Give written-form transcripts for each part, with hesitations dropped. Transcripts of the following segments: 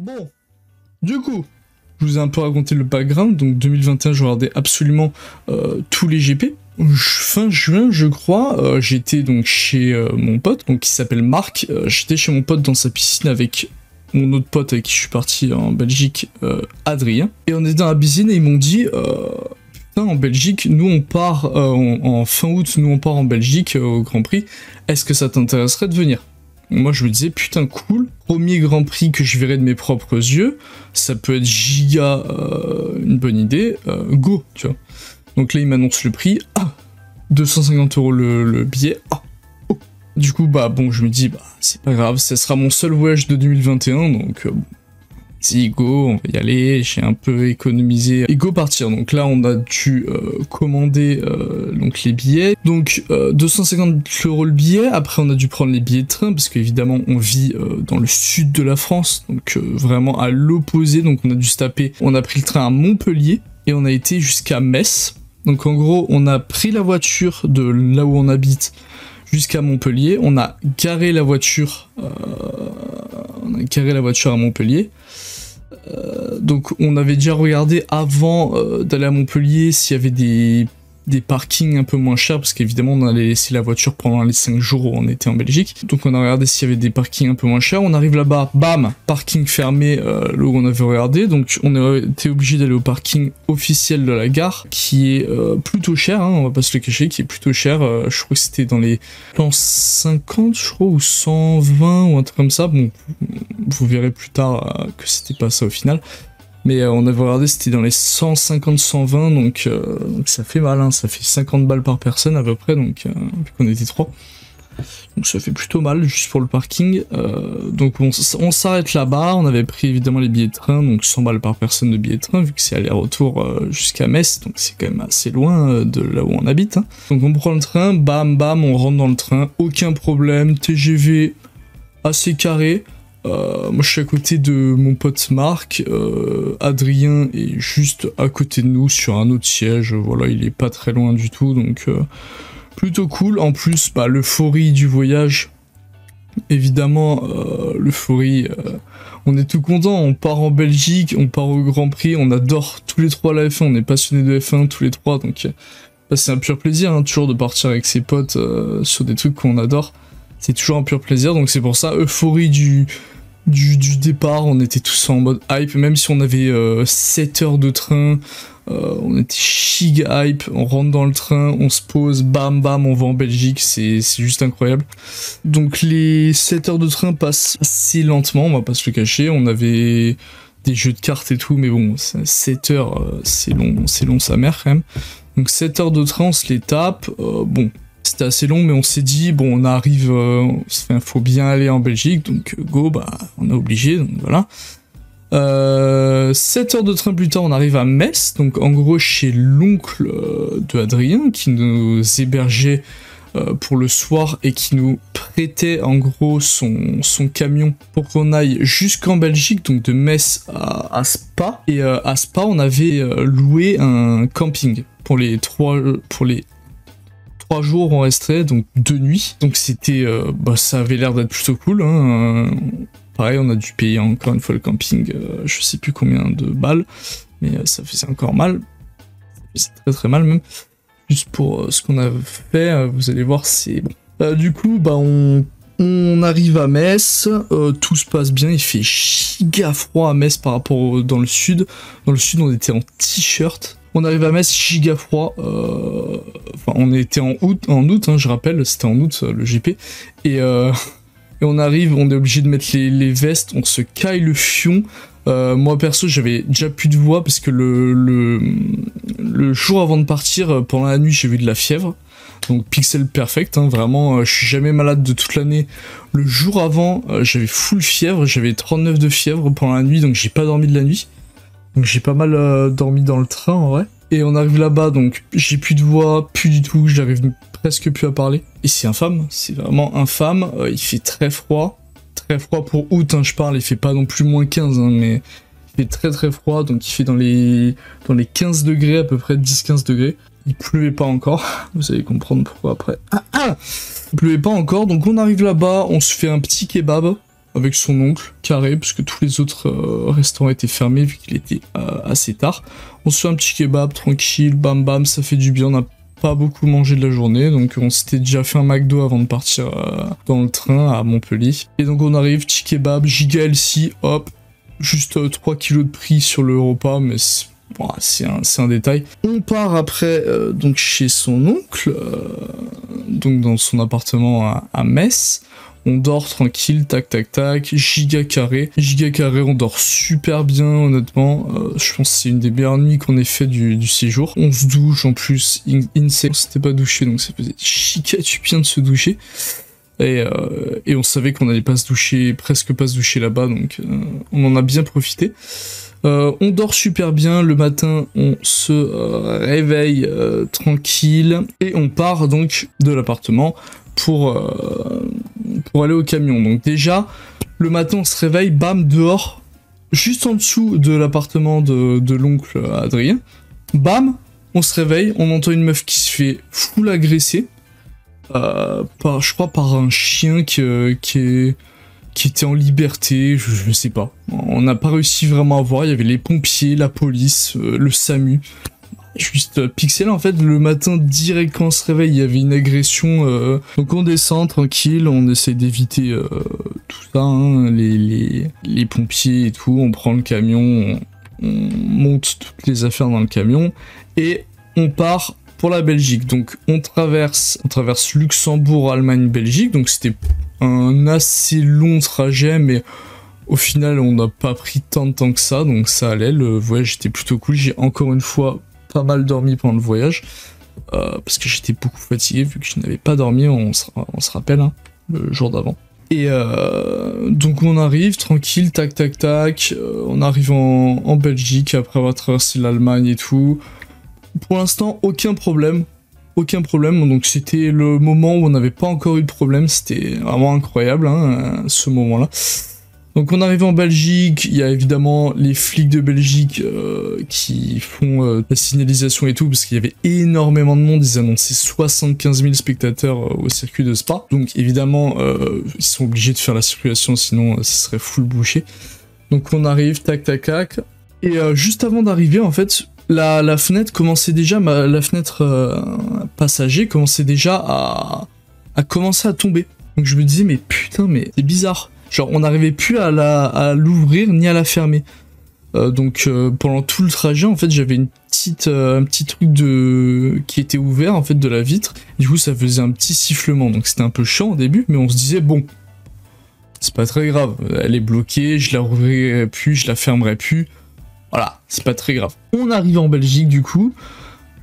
Bon, du coup, je vous ai un peu raconté le background. Donc 2021, je regardais absolument tous les GP. Fin juin, je crois, j'étais donc chez mon pote, donc qui s'appelle Marc. J'étais chez mon pote dans sa piscine avec mon autre pote avec qui je suis parti en Belgique, Adrien. Et on était dans la piscine et ils m'ont dit, putain, en Belgique, nous on part en fin août, nous on part en Belgique au Grand Prix. Est-ce que ça t'intéresserait de venir? Moi je me disais putain cool, premier Grand Prix que je verrai de mes propres yeux, ça peut être giga une bonne idée, go, tu vois. Donc là il m'annonce le prix, 250 € le billet, oh. Du coup bah bon je me dis bah c'est pas grave, ça sera mon seul voyage de 2021 donc si go, on va y aller, j'ai un peu économisé et go partir. Donc là on a dû commander donc les billets, donc 250 € le billet. Après on a dû prendre les billets de train parce qu'évidemment on vit dans le sud de la France, donc vraiment à l'opposé. Donc on a dû se taper, on a pris le train à Montpellier et on a été jusqu'à Metz. Donc en gros on a pris la voiture de là où on habite jusqu'à Montpellier, on a garé la voiture à Montpellier. Donc on avait déjà regardé avant d'aller à Montpellier s'il y avait des parkings un peu moins chers, parce qu'évidemment on allait laisser la voiture pendant les 5 jours où on était en Belgique. Donc on a regardé s'il y avait des parkings un peu moins chers. On arrive là-bas, bam, parking fermé, là où on avait regardé. Donc on a été obligé d'aller au parking officiel de la gare, qui est plutôt cher, hein, on va pas se le cacher, qui est plutôt cher. Je crois que c'était dans les 150, je crois, ou 120, ou un truc comme ça. Bon, vous verrez plus tard que c'était pas ça au final. Mais on avait regardé, c'était dans les 150-120, donc ça fait mal, hein, ça fait 50 balles par personne à peu près, donc vu qu'on était 3. Donc ça fait plutôt mal, juste pour le parking. Donc on s'arrête là-bas, on avait pris évidemment les billets de train, donc 100 balles par personne de billets de train, vu que c'est aller-retour jusqu'à Metz, donc c'est quand même assez loin de là où on habite. Hein. Donc on prend le train, bam bam, on rentre dans le train, aucun problème, TGV assez carré. Moi je suis à côté de mon pote Marc, Adrien est juste à côté de nous sur un autre siège, voilà, il est pas très loin du tout, donc plutôt cool. En plus, bah, l'euphorie du voyage, évidemment, l'euphorie, on est tout content, on part en Belgique, on part au Grand Prix, on adore tous les trois la F1, on est passionnés de F1 tous les trois, donc bah, c'est un pur plaisir, hein, toujours de partir avec ses potes sur des trucs qu'on adore. C'est toujours un pur plaisir, donc c'est pour ça, euphorie du départ, on était tous en mode hype, même si on avait 7 heures de train, on était giga hype, on rentre dans le train, on se pose, bam bam, on va en Belgique, c'est juste incroyable. Donc les 7 heures de train passent assez lentement, on va pas se le cacher, on avait des jeux de cartes et tout, mais bon, 7 heures, c'est long sa mère quand même. Donc 7 heures de train, on se les tape, bon... C'était assez long, mais on s'est dit, bon, on arrive, faut bien aller en Belgique, donc go, bah, on est obligé, donc voilà. 7 heures de train plus tard, on arrive à Metz, donc en gros chez l'oncle de Adrien, qui nous hébergeait pour le soir et qui nous prêtait en gros son camion pour qu'on aille jusqu'en Belgique, donc de Metz à Spa. Et à Spa, on avait loué un camping pour les 3 jours on restait, donc 2 nuits, donc c'était, bah ça avait l'air d'être plutôt cool, hein. Pareil on a dû payer encore une fois le camping, je sais plus combien de balles, mais ça faisait encore mal, ça faisait très mal même, juste pour ce qu'on a fait, vous allez voir c'est bon. Du coup bah on arrive à Metz, tout se passe bien, il fait giga froid à Metz par rapport dans le sud on était en t-shirt. On arrive à Metz, giga froid, enfin on était en août hein, je rappelle, c'était en août le GP, et on arrive, on est obligé de mettre les vestes, on se caille le fion. Moi perso j'avais déjà plus de voix parce que le jour avant de partir, pendant la nuit j'ai eu de la fièvre, donc pixel perfect, hein, vraiment je suis jamais malade de toute l'année. Le jour avant j'avais full fièvre, j'avais 39 de fièvre pendant la nuit, donc j'ai pas dormi de la nuit. Donc j'ai pas mal dormi dans le train en vrai. Et on arrive là-bas, donc j'ai plus de voix, plus du tout, j'arrive presque plus à parler. Et c'est infâme, c'est vraiment infâme, il fait très froid pour août, hein, je parle, il fait pas non plus moins 15, hein, mais il fait très très froid, donc il fait dans les 15 degrés à peu près, 10-15 degrés. Il pleuvait pas encore, vous allez comprendre pourquoi après. Il pleuvait pas encore, donc on arrive là-bas, on se fait un petit kebab. avec son oncle, carré, parce que tous les autres restaurants étaient fermés vu qu'il était assez tard. On se fait un petit kebab tranquille, bam bam, ça fait du bien, on n'a pas beaucoup mangé de la journée, donc on s'était déjà fait un McDo avant de partir dans le train à Montpellier. Et donc on arrive, petit kebab, giga healthy, hop, juste 3 kilos de prix sur le repas, mais c'est un détail. On part après donc chez son oncle, donc dans son appartement à Metz. On dort tranquille, tac tac tac, giga carré, on dort super bien honnêtement, je pense que c'est une des meilleures nuits qu'on ait fait du séjour. On se douche en plus, insane, on s'était pas douché donc ça faisait giga du bien de se doucher. Et on savait qu'on allait pas se doucher, presque pas se doucher là-bas, donc on en a bien profité. On dort super bien, le matin on se réveille tranquille et on part donc de l'appartement pour aller au camion. Donc déjà, le matin on se réveille, bam, dehors, juste en dessous de l'appartement de l'oncle Adrien. Bam, on se réveille, on entend une meuf qui se fait full agresser, je crois par un chien qui était en liberté, je sais pas. On n'a pas réussi vraiment à voir, il y avait les pompiers, la police, le SAMU. Juste pixel en fait, le matin direct quand on se réveille, il y avait une agression, donc on descend tranquille, on essaie d'éviter tout ça, hein, les pompiers et tout, on prend le camion, on monte toutes les affaires dans le camion, et on part pour la Belgique. Donc on traverse Luxembourg, Allemagne, Belgique, donc c'était un assez long trajet, mais au final on n'a pas pris tant de temps que ça, donc ça allait, le voyage était plutôt cool. J'ai encore une fois pas mal dormi pendant le voyage, parce que j'étais beaucoup fatigué vu que je n'avais pas dormi, on se rappelle, hein, le jour d'avant. Et donc on arrive tranquille, tac tac tac, on arrive en Belgique après avoir traversé l'Allemagne et tout. Pour l'instant aucun problème, donc c'était le moment où on n'avait pas encore eu de problème, c'était vraiment incroyable hein, ce moment-là. Donc on arrive en Belgique, il y a évidemment les flics de Belgique qui font la signalisation et tout, parce qu'il y avait énormément de monde, ils annonçaient 75 000 spectateurs au circuit de Spa. Donc évidemment, ils sont obligés de faire la circulation, sinon ce serait full bouché. Donc on arrive, tac tac tac, et juste avant d'arriver en fait, la fenêtre commençait déjà, la fenêtre passager commençait déjà à commencer à tomber. Donc je me disais mais putain mais c'est bizarre. Genre on n'arrivait plus à l'ouvrir ni à la fermer. Donc pendant tout le trajet en fait j'avais un petit truc qui était ouvert en fait de la vitre. Du coup ça faisait un petit sifflement, donc c'était un peu chiant au début, mais on se disait bon, c'est pas très grave, elle est bloquée, je la rouvrirai plus, je la fermerai plus. Voilà, c'est pas très grave. On arrive en Belgique du coup,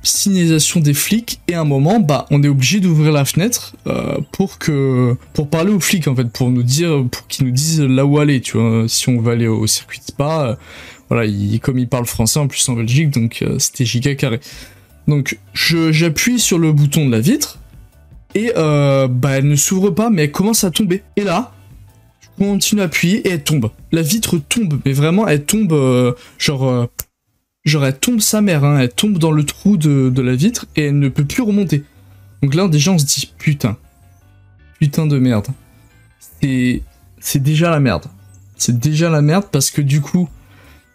signalisation des flics, et à un moment, bah, on est obligé d'ouvrir la fenêtre pour parler aux flics en fait, pour qu'ils nous disent là où aller, tu vois, si on veut aller au circuit de Spa, voilà, comme ils parlent français en plus en Belgique, donc c'était giga carré. Donc j'appuie sur le bouton de la vitre, et bah elle ne s'ouvre pas, mais elle commence à tomber. Et là, je continue à appuyer, et elle tombe. La vitre tombe, mais vraiment, elle tombe, genre elle tombe sa mère, hein, elle tombe dans le trou de la vitre et elle ne peut plus remonter. Donc là déjà on se dit putain de merde. C'est déjà la merde. C'est déjà la merde parce que du coup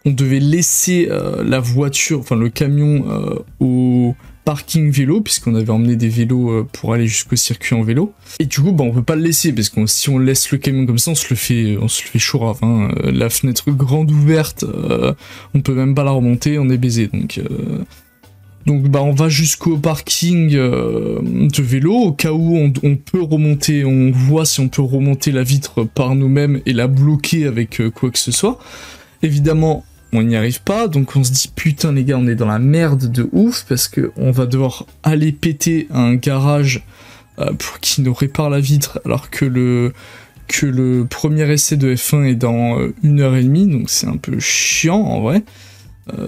on devait laisser la voiture, enfin le camion au parking vélo, puisqu'on avait emmené des vélos pour aller jusqu'au circuit en vélo. Et du coup, bah, on peut pas le laisser, parce que si on laisse le camion comme ça, on se le fait chourave, hein. La fenêtre grande ouverte, on peut même pas la remonter, on est baisé. Donc bah, on va jusqu'au parking de vélo, au cas où on peut remonter, on voit si on peut remonter la vitre par nous-mêmes et la bloquer avec quoi que ce soit. Évidemment, on n'y arrive pas, donc on se dit putain les gars, on est dans la merde de ouf, parce que on va devoir aller péter un garage pour qu'il nous répare la vitre, alors que le premier essai de F1 est dans 1h30, donc c'est un peu chiant en vrai.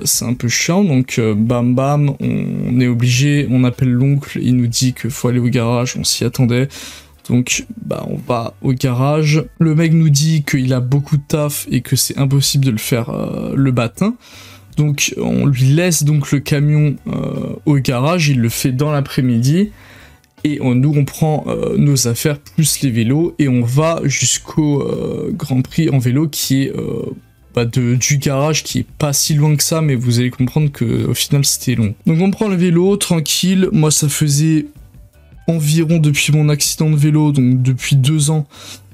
C'est un peu chiant, donc bam bam, on est obligé, on appelle l'oncle, il nous dit qu'il faut aller au garage, on s'y attendait. Donc bah on va au garage, le mec nous dit qu'il a beaucoup de taf et que c'est impossible de le faire le matin. Donc on lui laisse donc le camion au garage, il le fait dans l'après-midi. Et nous, on prend nos affaires plus les vélos et on va jusqu'au Grand Prix en vélo qui est du garage, qui est pas si loin que ça, mais vous allez comprendre que au final c'était long. Donc on prend le vélo tranquille. Moi, ça faisait environ depuis mon accident de vélo, donc depuis 2 ans,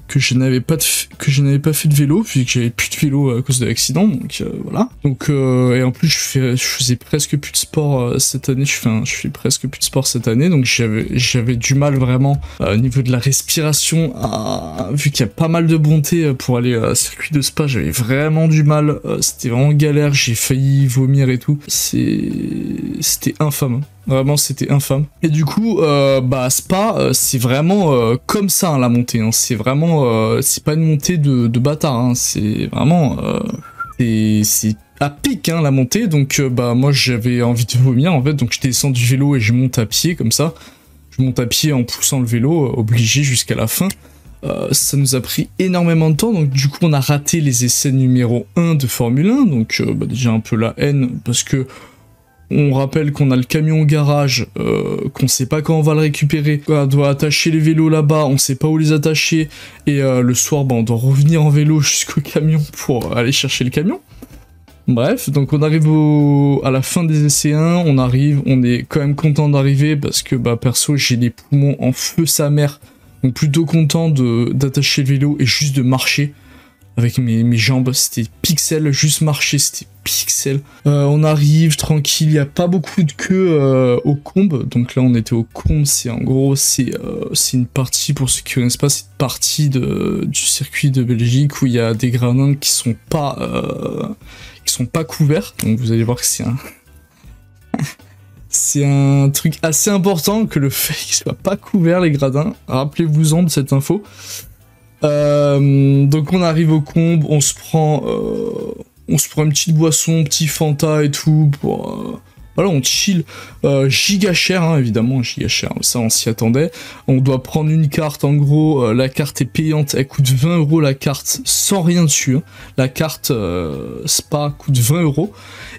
que je n'avais pas fait de vélo, puis que j'avais plus de vélo à cause de l'accident, donc voilà. Donc et en plus je faisais presque plus de sport cette année, je fais presque plus de sport cette année, donc j'avais du mal vraiment au niveau de la respiration, vu qu'il y a pas mal de bonté pour aller à circuit de Spa, j'avais vraiment du mal, c'était vraiment galère, j'ai failli vomir et tout, c'était infâme. Vraiment, c'était infâme. Et du coup, Spa, c'est vraiment comme ça, hein, la montée. Hein. C'est vraiment... c'est pas une montée de bâtard. Hein. C'est vraiment... c'est à pic, hein, la montée. Donc, moi, j'avais envie de vomir, en fait. Donc, je descends du vélo et je monte à pied, comme ça. Je monte à pied en poussant le vélo, obligé jusqu'à la fin. Ça nous a pris énormément de temps. Donc, du coup, on a raté les essais numéro 1 de Formule 1. Donc, déjà un peu la haine, parce que... On rappelle qu'on a le camion au garage, qu'on sait pas quand on va le récupérer, on doit attacher les vélos là-bas, on sait pas où les attacher, et le soir, on doit revenir en vélo jusqu'au camion pour aller chercher le camion. Bref, donc on arrive à la fin des essais 1, on est quand même content d'arriver, parce que perso, j'ai les poumons en feu sa mère, donc plutôt content d'attacher le vélo et juste de marcher. Avec mes jambes, c'était pixel, juste marcher, c'était pixel. On arrive tranquille, il n'y a pas beaucoup de queue au combe. Donc là, on était au combe, c'est en gros, c'est une partie, pour ceux qui ne connaissent pas, c'est une partie du circuit de Belgique où il y a des gradins qui sont pas couverts. Donc vous allez voir que c'est un... c'est un truc assez important que le fait qu'ils soient pas couverts, les gradins. Rappelez-vous-en de cette info. Donc on arrive au combe, on se prend une petite boisson, petit Fanta et tout, voilà, on chill, giga cher, hein, évidemment, giga cher, ça on s'y attendait. On doit prendre une carte, en gros, la carte est payante, elle coûte 20 € la carte, sans rien dessus, hein. La carte Spa coûte 20 €,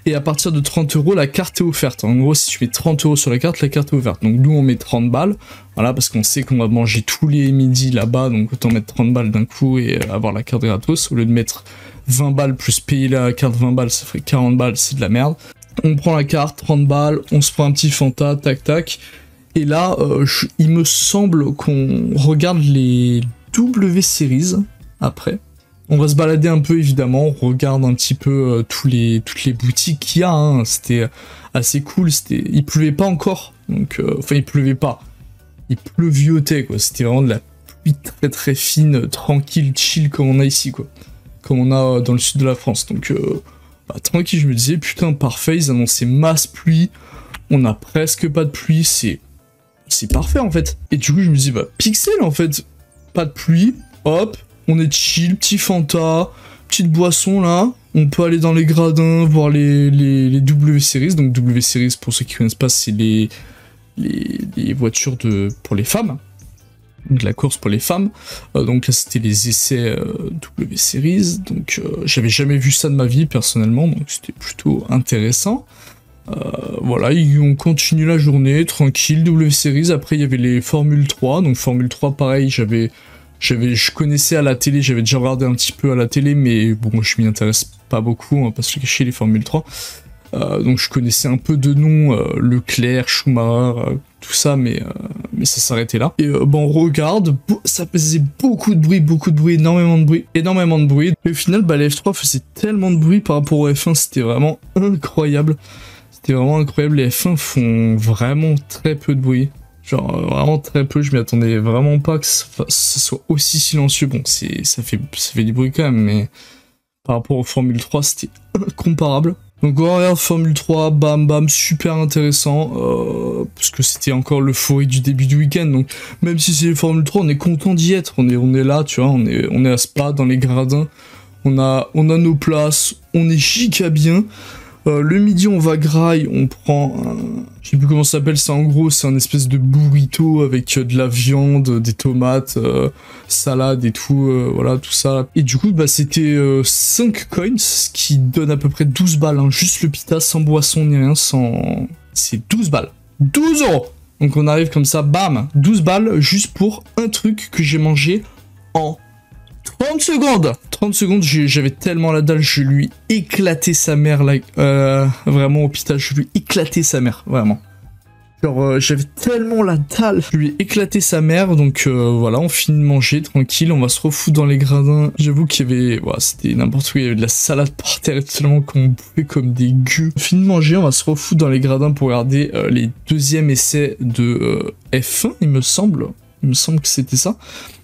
et à partir de 30 € la carte est offerte. En gros, si tu mets 30 € sur la carte est ouverte. Donc nous on met 30 balles, voilà, parce qu'on sait qu'on va manger tous les midis là-bas, donc autant mettre 30 balles d'un coup et avoir la carte gratos, au lieu de mettre 20 balles plus payer la carte 20 balles, ça ferait 40 balles, c'est de la merde. On prend la carte, 30 balles, on se prend un petit Fanta, tac tac, et là, il me semble qu'on regarde les W-Series après. On va se balader un peu évidemment, on regarde un petit peu toutes les boutiques qu'il y a, hein. C'était assez cool, il pleuvait pas encore, donc enfin il pleuvait pas, il pleuviotait quoi, c'était vraiment de la pluie très très fine, tranquille, chill comme on a ici quoi, comme on a dans le sud de la France, donc tranquille, je me disais putain parfait, ils annonçaient masse pluie, on a presque pas de pluie, c'est parfait en fait, et du coup je me dis pixel en fait, pas de pluie, hop, on est chill, petit Fanta, petite boisson là, on peut aller dans les gradins, voir les W-Series, donc W-Series pour ceux qui connaissent pas, c'est les voitures pour les femmes, donc la course pour les femmes, donc là c'était les essais W-Series, donc j'avais jamais vu ça de ma vie personnellement, donc c'était plutôt intéressant. Voilà, on continue la journée, tranquille, W-Series, après il y avait les Formule 3, donc Formule 3 pareil, je connaissais à la télé, j'avais déjà regardé un petit peu à la télé, mais bon, je m'y intéresse pas beaucoup, on va pas se le cacher, les Formule 3. Donc je connaissais un peu de nom, Leclerc, Schumacher, tout ça, mais ça s'arrêtait là. Et on regarde, ça faisait beaucoup de bruit, énormément de bruit. Et au final, la F3 faisait tellement de bruit par rapport au F1, c'était vraiment incroyable. Les F1 font vraiment très peu de bruit. Genre vraiment très peu, je m'y attendais vraiment pas que ça soit aussi silencieux. Bon, ça fait du bruit quand même, mais par rapport au Formule 3, c'était incomparable. Donc on regarde Formule 3, bam bam, super intéressant, parce que c'était encore l'euphorie du début du week-end, donc même si c'est les Formule 3, on est content d'y être, on est là, tu vois, on est à Spa, dans les gradins, on a nos places, on est giga bien. Le midi on va graille, on prend je sais plus comment ça s'appelle, c'est en gros c'est un espèce de burrito avec de la viande, des tomates, salade et tout, voilà tout ça. Et du coup c'était 5 coins, ce qui donne à peu près 12 balles, hein, juste le pita, sans boisson ni rien, c'est 12 balles. 12 €. Donc on arrive comme ça, bam, 12 balles, juste pour un truc que j'ai mangé en 30 secondes. 30 secondes, j'avais tellement la dalle, je lui éclaté sa mère, là, vraiment au hôpital, je lui éclaté sa mère, vraiment. Genre, j'avais tellement la dalle, je lui ai éclaté sa mère, donc voilà, on finit de manger, tranquille, on va se refoutre dans les gradins. J'avoue qu'il y avait, ouais, c'était n'importe quoi, il y avait de la salade par terre, tellement qu'on bouffait comme des gueux. On finit de manger, on va se refoutre dans les gradins pour regarder les deuxièmes essais de F1, il me semble que c'était ça.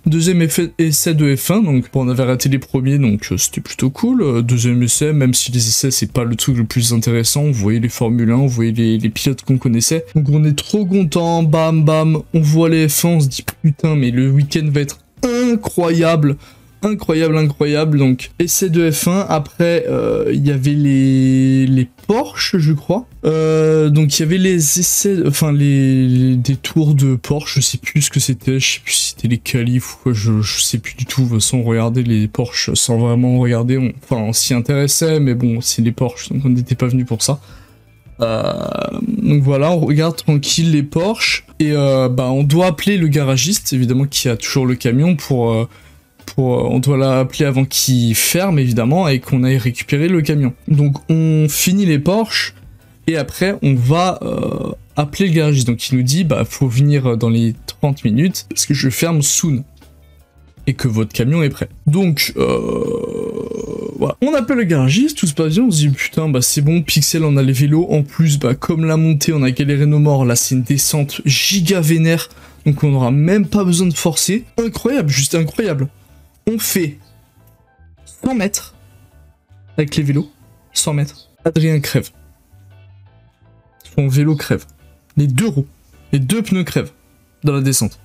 Deuxième essai de F1, donc bon, on avait raté les premiers, donc c'était plutôt cool. Deuxième essai, même si les essais c'est pas le truc le plus intéressant, vous voyez les Formule 1, vous voyez les pilotes qu'on connaissait. Donc on est trop content, bam bam, on voit les F1, on se dit putain mais le week-end va être incroyable. Incroyable, donc essai de F1, après il y avait les Porsche je crois, donc il y avait les essais, enfin des tours de Porsche, je sais plus ce que c'était, je sais plus si c'était les qualifs ou quoi, je sais plus du tout, de toute façon on regardait les Porsche sans vraiment regarder, on s'y intéressait, mais bon c'est les Porsche, donc on n'était pas venu pour ça. Donc voilà, on regarde tranquille les Porsche, et on doit appeler le garagiste, évidemment qui a toujours le camion on doit l'appeler avant qu'il ferme évidemment et qu'on aille récupérer le camion. Donc on finit les Porsche et après on va appeler le garagiste. Donc il nous dit faut venir dans les 30 minutes parce que je ferme soon et que votre camion est prêt. Donc voilà. On appelle le garagiste, tout se passe bien, on se dit putain c'est bon, Pixel on a les vélos, en plus comme la montée on a galéré nos morts, là c'est une descente giga vénère, donc on n'aura même pas besoin de forcer. Incroyable, juste incroyable. On fait 100 mètres avec les vélos, 100 mètres. Adrien crève. Son vélo crève. Les deux roues, les deux pneus crèvent dans la descente.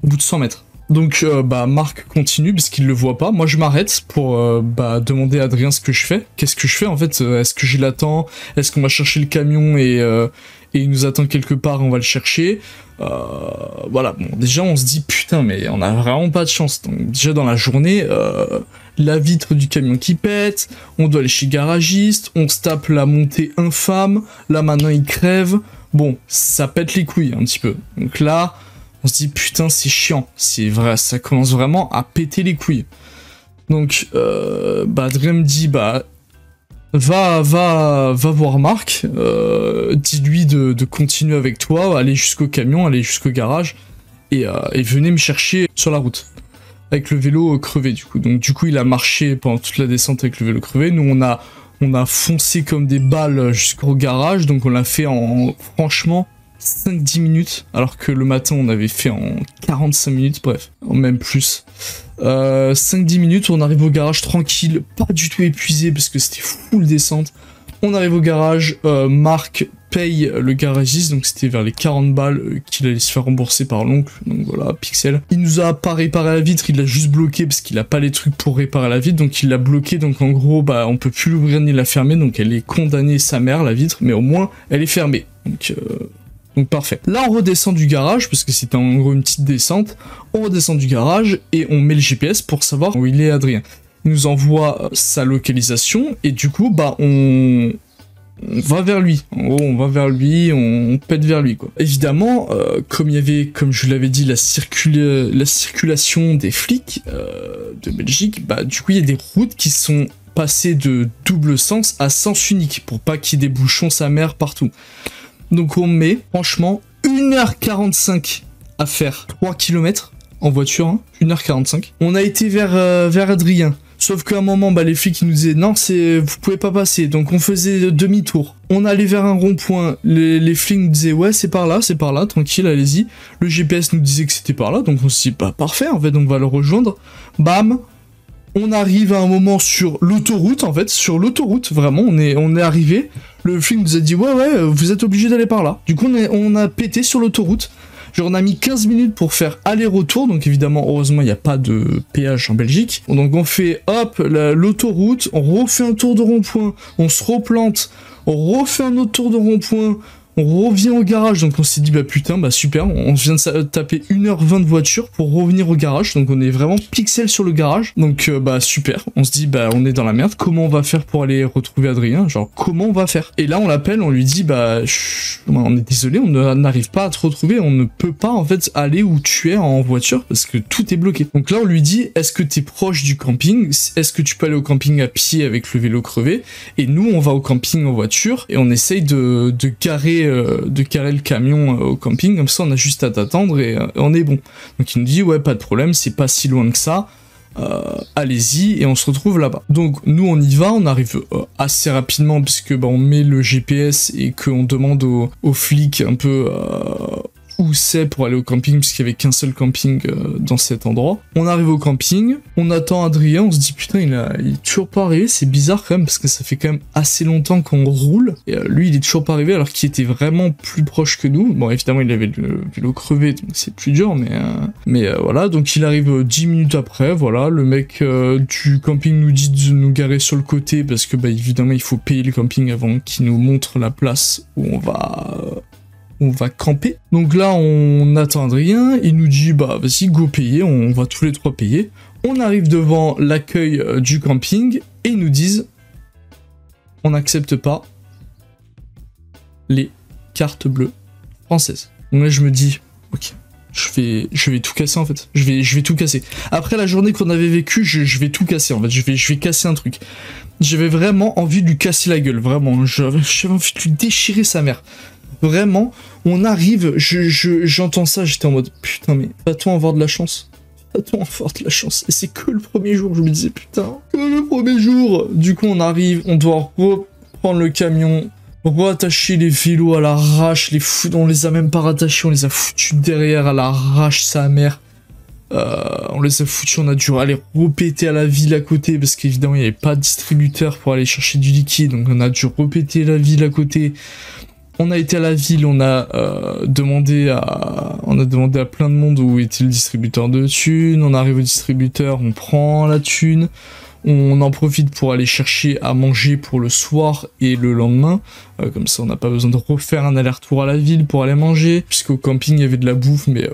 Au bout de 100 mètres. Donc Marc continue parce qu'il le voit pas. Moi je m'arrête pour demander à Adrien ce que je fais. Qu'est-ce que je fais en fait? Est-ce que je l'attends? Est-ce qu'on va chercher le camion et il nous attend quelque part, on va le chercher? Voilà, bon, déjà on se dit putain mais on a vraiment pas de chance. Donc déjà dans la journée, la vitre du camion qui pète, on doit aller chez le garagiste, on se tape la montée infâme, là maintenant il crève, bon ça pète les couilles un petit peu. Donc là on se dit putain c'est chiant, c'est vrai, ça commence vraiment à péter les couilles. Donc Adrien me dit va voir Marc, dis-lui de continuer avec toi, aller jusqu'au camion, aller jusqu'au garage, et venez me chercher sur la route, avec le vélo crevé du coup. Donc du coup il a marché pendant toute la descente avec le vélo crevé, nous on a foncé comme des balles jusqu'au garage, donc on l'a fait en franchement 5-10 minutes, alors que le matin on avait fait en 45 minutes, bref, même plus. 5-10 minutes, on arrive au garage tranquille, pas du tout épuisé parce que c'était full descente. On arrive au garage, Marc paye le garagiste, donc c'était vers les 40 balles qu'il allait se faire rembourser par l'oncle, donc voilà, Pixel. Il nous a pas réparé la vitre, il l'a juste bloqué parce qu'il a pas les trucs pour réparer la vitre, donc il l'a bloqué, donc en gros, on peut plus l'ouvrir ni la fermer, donc elle est condamnée sa mère, la vitre, mais au moins, elle est fermée. Donc parfait. Là on redescend du garage, parce que c'était en gros une petite descente, on redescend du garage et on met le GPS pour savoir où il est Adrien. Il nous envoie sa localisation et du coup on va vers lui. En gros on va vers lui, on pète vers lui quoi. Évidemment, comme il y avait, comme je l'avais dit, la circulation des flics de Belgique, du coup il y a des routes qui sont passées de double sens à sens unique pour pas qu'il y ait des bouchons sa mère partout. Donc on met, franchement, 1h45 à faire 3 km en voiture, hein, 1h45. On a été vers Adrien, sauf qu'à un moment, les flics ils nous disaient non, vous pouvez pas passer, donc on faisait demi-tour. On allait vers un rond-point, les flics nous disaient ouais c'est par là, tranquille, allez-y. Le GPS nous disait que c'était par là, donc on se dit parfait, en fait, on va le rejoindre. Bam, on arrive à un moment sur l'autoroute, en fait, vraiment, on est arrivé. Le flic nous a dit ouais, vous êtes obligé d'aller par là. Du coup, on a pété sur l'autoroute. Genre, on a mis 15 minutes pour faire aller-retour. Donc, évidemment, heureusement, il n'y a pas de péage en Belgique. Donc, on fait, hop, l'autoroute. On refait un tour de rond-point. On se replante. On refait un autre tour de rond-point. On revient au garage, donc on s'est dit bah putain, bah super, on vient de taper 1h20 de voiture pour revenir au garage, donc on est vraiment pixel sur le garage, donc bah super, on se dit bah on est dans la merde, comment on va faire pour aller retrouver Adrien, genre comment on va faire? Et là on l'appelle, on lui dit bah on est désolé, on n'arrive pas à te retrouver, on ne peut pas en fait aller où tu es en voiture parce que tout est bloqué. Donc là on lui dit est-ce que tu es proche du camping, est-ce que tu peux aller au camping à pied avec le vélo crevé, et nous on va au camping en voiture et on essaye de garer le camion au camping, comme ça on a juste à t'attendre et on est bon. Donc il nous dit ouais pas de problème, c'est pas si loin que ça, allez-y, et on se retrouve là-bas. Donc nous on y va, on arrive assez rapidement puisque bah, on met le GPS et qu'on demande aux flics un peu où c'est pour aller au camping, puisqu'il y avait qu'un seul camping dans cet endroit. On arrive au camping, on attend Adrien, on se dit putain il est toujours pas arrivé, c'est bizarre quand même parce que ça fait quand même assez longtemps qu'on roule, et lui il est toujours pas arrivé alors qu'il était vraiment plus proche que nous. Bon évidemment il avait le vélo crevé donc c'est plus dur, mais voilà, donc il arrive 10 minutes après, voilà, le mec du camping nous dit de nous garer sur le côté parce que bah évidemment il faut payer le camping avant qu'il nous montre la place où on va camper. Donc là, on attend Adrien, il nous dit bah vas-y, go payer, on va tous les trois payer. On arrive devant l'accueil du camping et ils nous disent on n'accepte pas les cartes bleues françaises. Donc là, je me dis ok, je vais tout casser en fait. Je vais tout casser. Après la journée qu'on avait vécue, je vais tout casser en fait. Je vais casser un truc. J'avais vraiment envie de lui casser la gueule, vraiment. J'avais envie de lui déchirer sa mère. Vraiment, on arrive, j'entends ça, j'étais en mode putain mais va-t-on avoir de la chance? Va-t-on avoir de la chance? Et c'est que le premier jour, je me disais putain, que le premier jour. Du coup on arrive, on doit reprendre le camion, rattacher les vélos à l'arrache, on les a même pas rattachés, on les a foutus derrière à l'arrache sa mère. On les a foutus, on a dû aller repéter à la ville à côté parce qu'évidemment il n'y avait pas de distributeur pour aller chercher du liquide, donc on a dû repéter la ville à côté. On a été à la ville, on a demandé à plein de monde où était le distributeur de thunes. On arrive au distributeur, on prend la thune, on en profite pour aller chercher à manger pour le soir et le lendemain. Comme ça, on n'a pas besoin de refaire un aller-retour à la ville pour aller manger, puisqu'au camping il y avait de la bouffe, mais